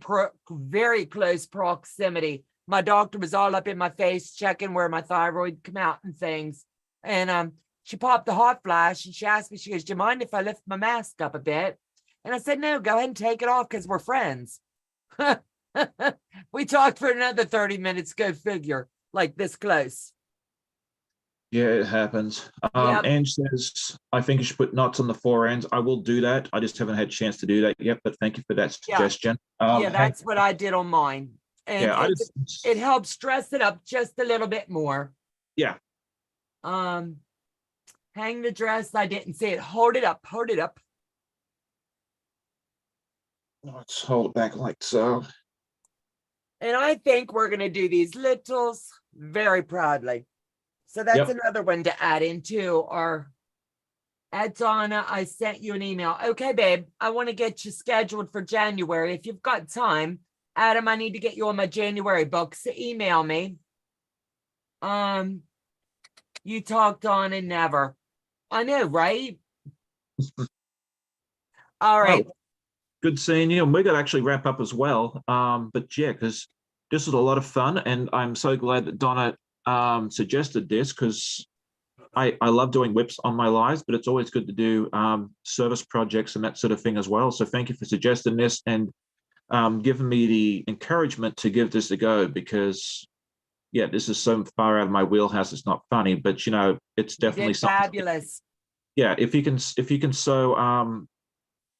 very close proximity. My doctor was all up in my face, checking where my thyroid come out and things. And she popped the hot flash and she asked me, she goes, do you mind if I lift my mask up a bit? And I said, no, go ahead and take it off because we're friends. We talked for another 30 minutes, go figure, like this close. Yeah, it happens. Ange says, I think you should put knots on the forehands. I will do that. I just haven't had a chance to do that yet, but thank you for that suggestion. Yeah, that's what I did on mine. And yeah, it helps dress it up just a little bit more. Yeah. Hang the dress. I didn't see it. Hold it up. Hold it up. Let's hold it back like so. And I think we're going to do these littles very proudly. So that's another one to add into our. Donna, I sent you an email. Okay, babe, I want to get you scheduled for January. If you've got time, Adam, I need to get you on my January books. So email me. You talked on and never. I know, right? All right. Oh, good seeing you. And we're going to actually wrap up as well. But yeah, because this was a lot of fun. And I'm so glad that Donna suggested this because I love doing whips on my lives, but it's always good to do service projects and that sort of thing as well. So thank you for suggesting this and giving me the encouragement to give this a go because, yeah, this is so far out of my wheelhouse. It's not funny, but you know, it's You definitely did something. fabulous. Yeah, if you can sew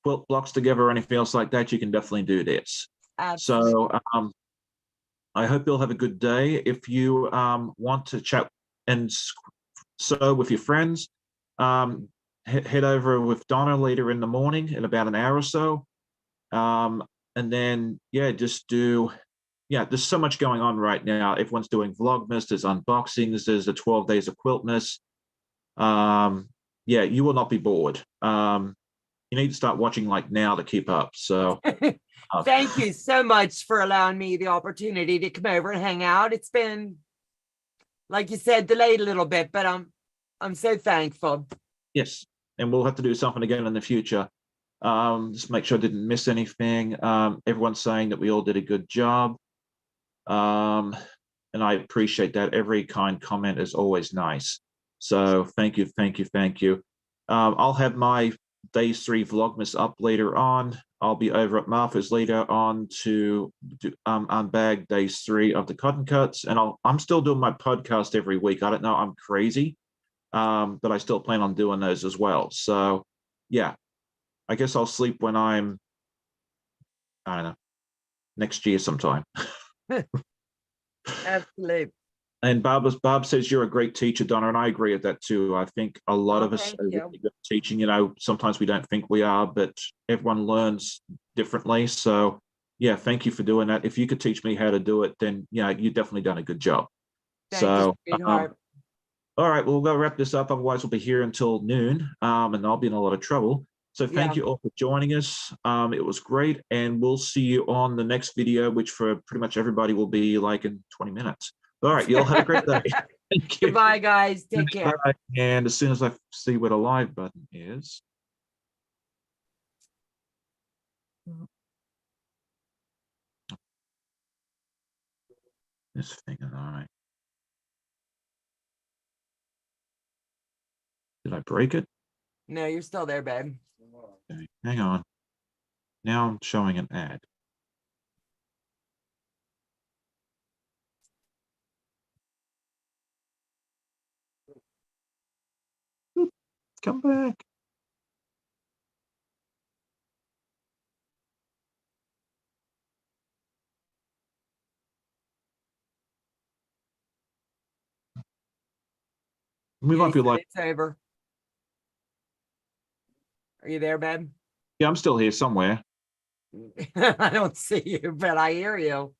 quilt blocks together or anything else like that, you can definitely do this. Absolutely. So I hope you'll have a good day. If you want to chat and sew with your friends, head over with Donna later in the morning in about an hour or so. And then, yeah, there's so much going on right now. Everyone's doing Vlogmas, there's unboxings, there's the 12 days of Quiltmas. Yeah, you will not be bored. You need to start watching like now to keep up. So Thank you so much for allowing me the opportunity to come over and hang out. It's been, like you said, delayed a little bit, but I'm so thankful. yes, and we'll have to do something again in the future. Just make sure I didn't miss anything. Everyone's saying that we all did a good job. And I appreciate that. Every kind comment is always nice. So thank you, thank you, thank you. I'll have my Days 3 Vlogmas up later on. I'll be over at Martha's later on to unbag Days 3 of the cotton cuts. And I'm still doing my podcast every week. I don't know, I'm crazy, but I still plan on doing those as well. So yeah, I guess I'll sleep when I don't know, next year sometime. Absolutely. And Barb says you're a great teacher, Donna, and I agree with that too. I think a lot Oh, of us thank are you. really good at teaching. You know, sometimes we don't think we are, but everyone learns differently. So yeah, thank you for doing that. If you could teach me how to do it, then yeah, you've definitely done a good job. Thank So you, sweetheart. all right, we'll go wrap this up. Otherwise, we'll be here until noon, and I'll be in a lot of trouble. So thank Yeah. you all for joining us. It was great, and we'll see you on the next video, which for pretty much everybody will be like in 20 minutes. All right, you all have a great day. Thank you. Goodbye, guys. Take care. Bye. And as soon as I see where the live button is. This thing, all right. Did I break it? No, you're still there, babe. Okay, hang on. Now I'm showing an ad. Come back. We Yeah, might be like, it's over. Are you there, babe? yeah, I'm still here somewhere. I don't see you, but I hear you.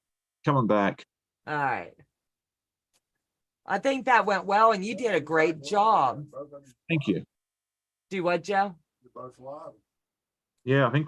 Coming back. All right. I think that went well, and you did a great job. Thank you. Do what, Joe? You're both live. Yeah, I think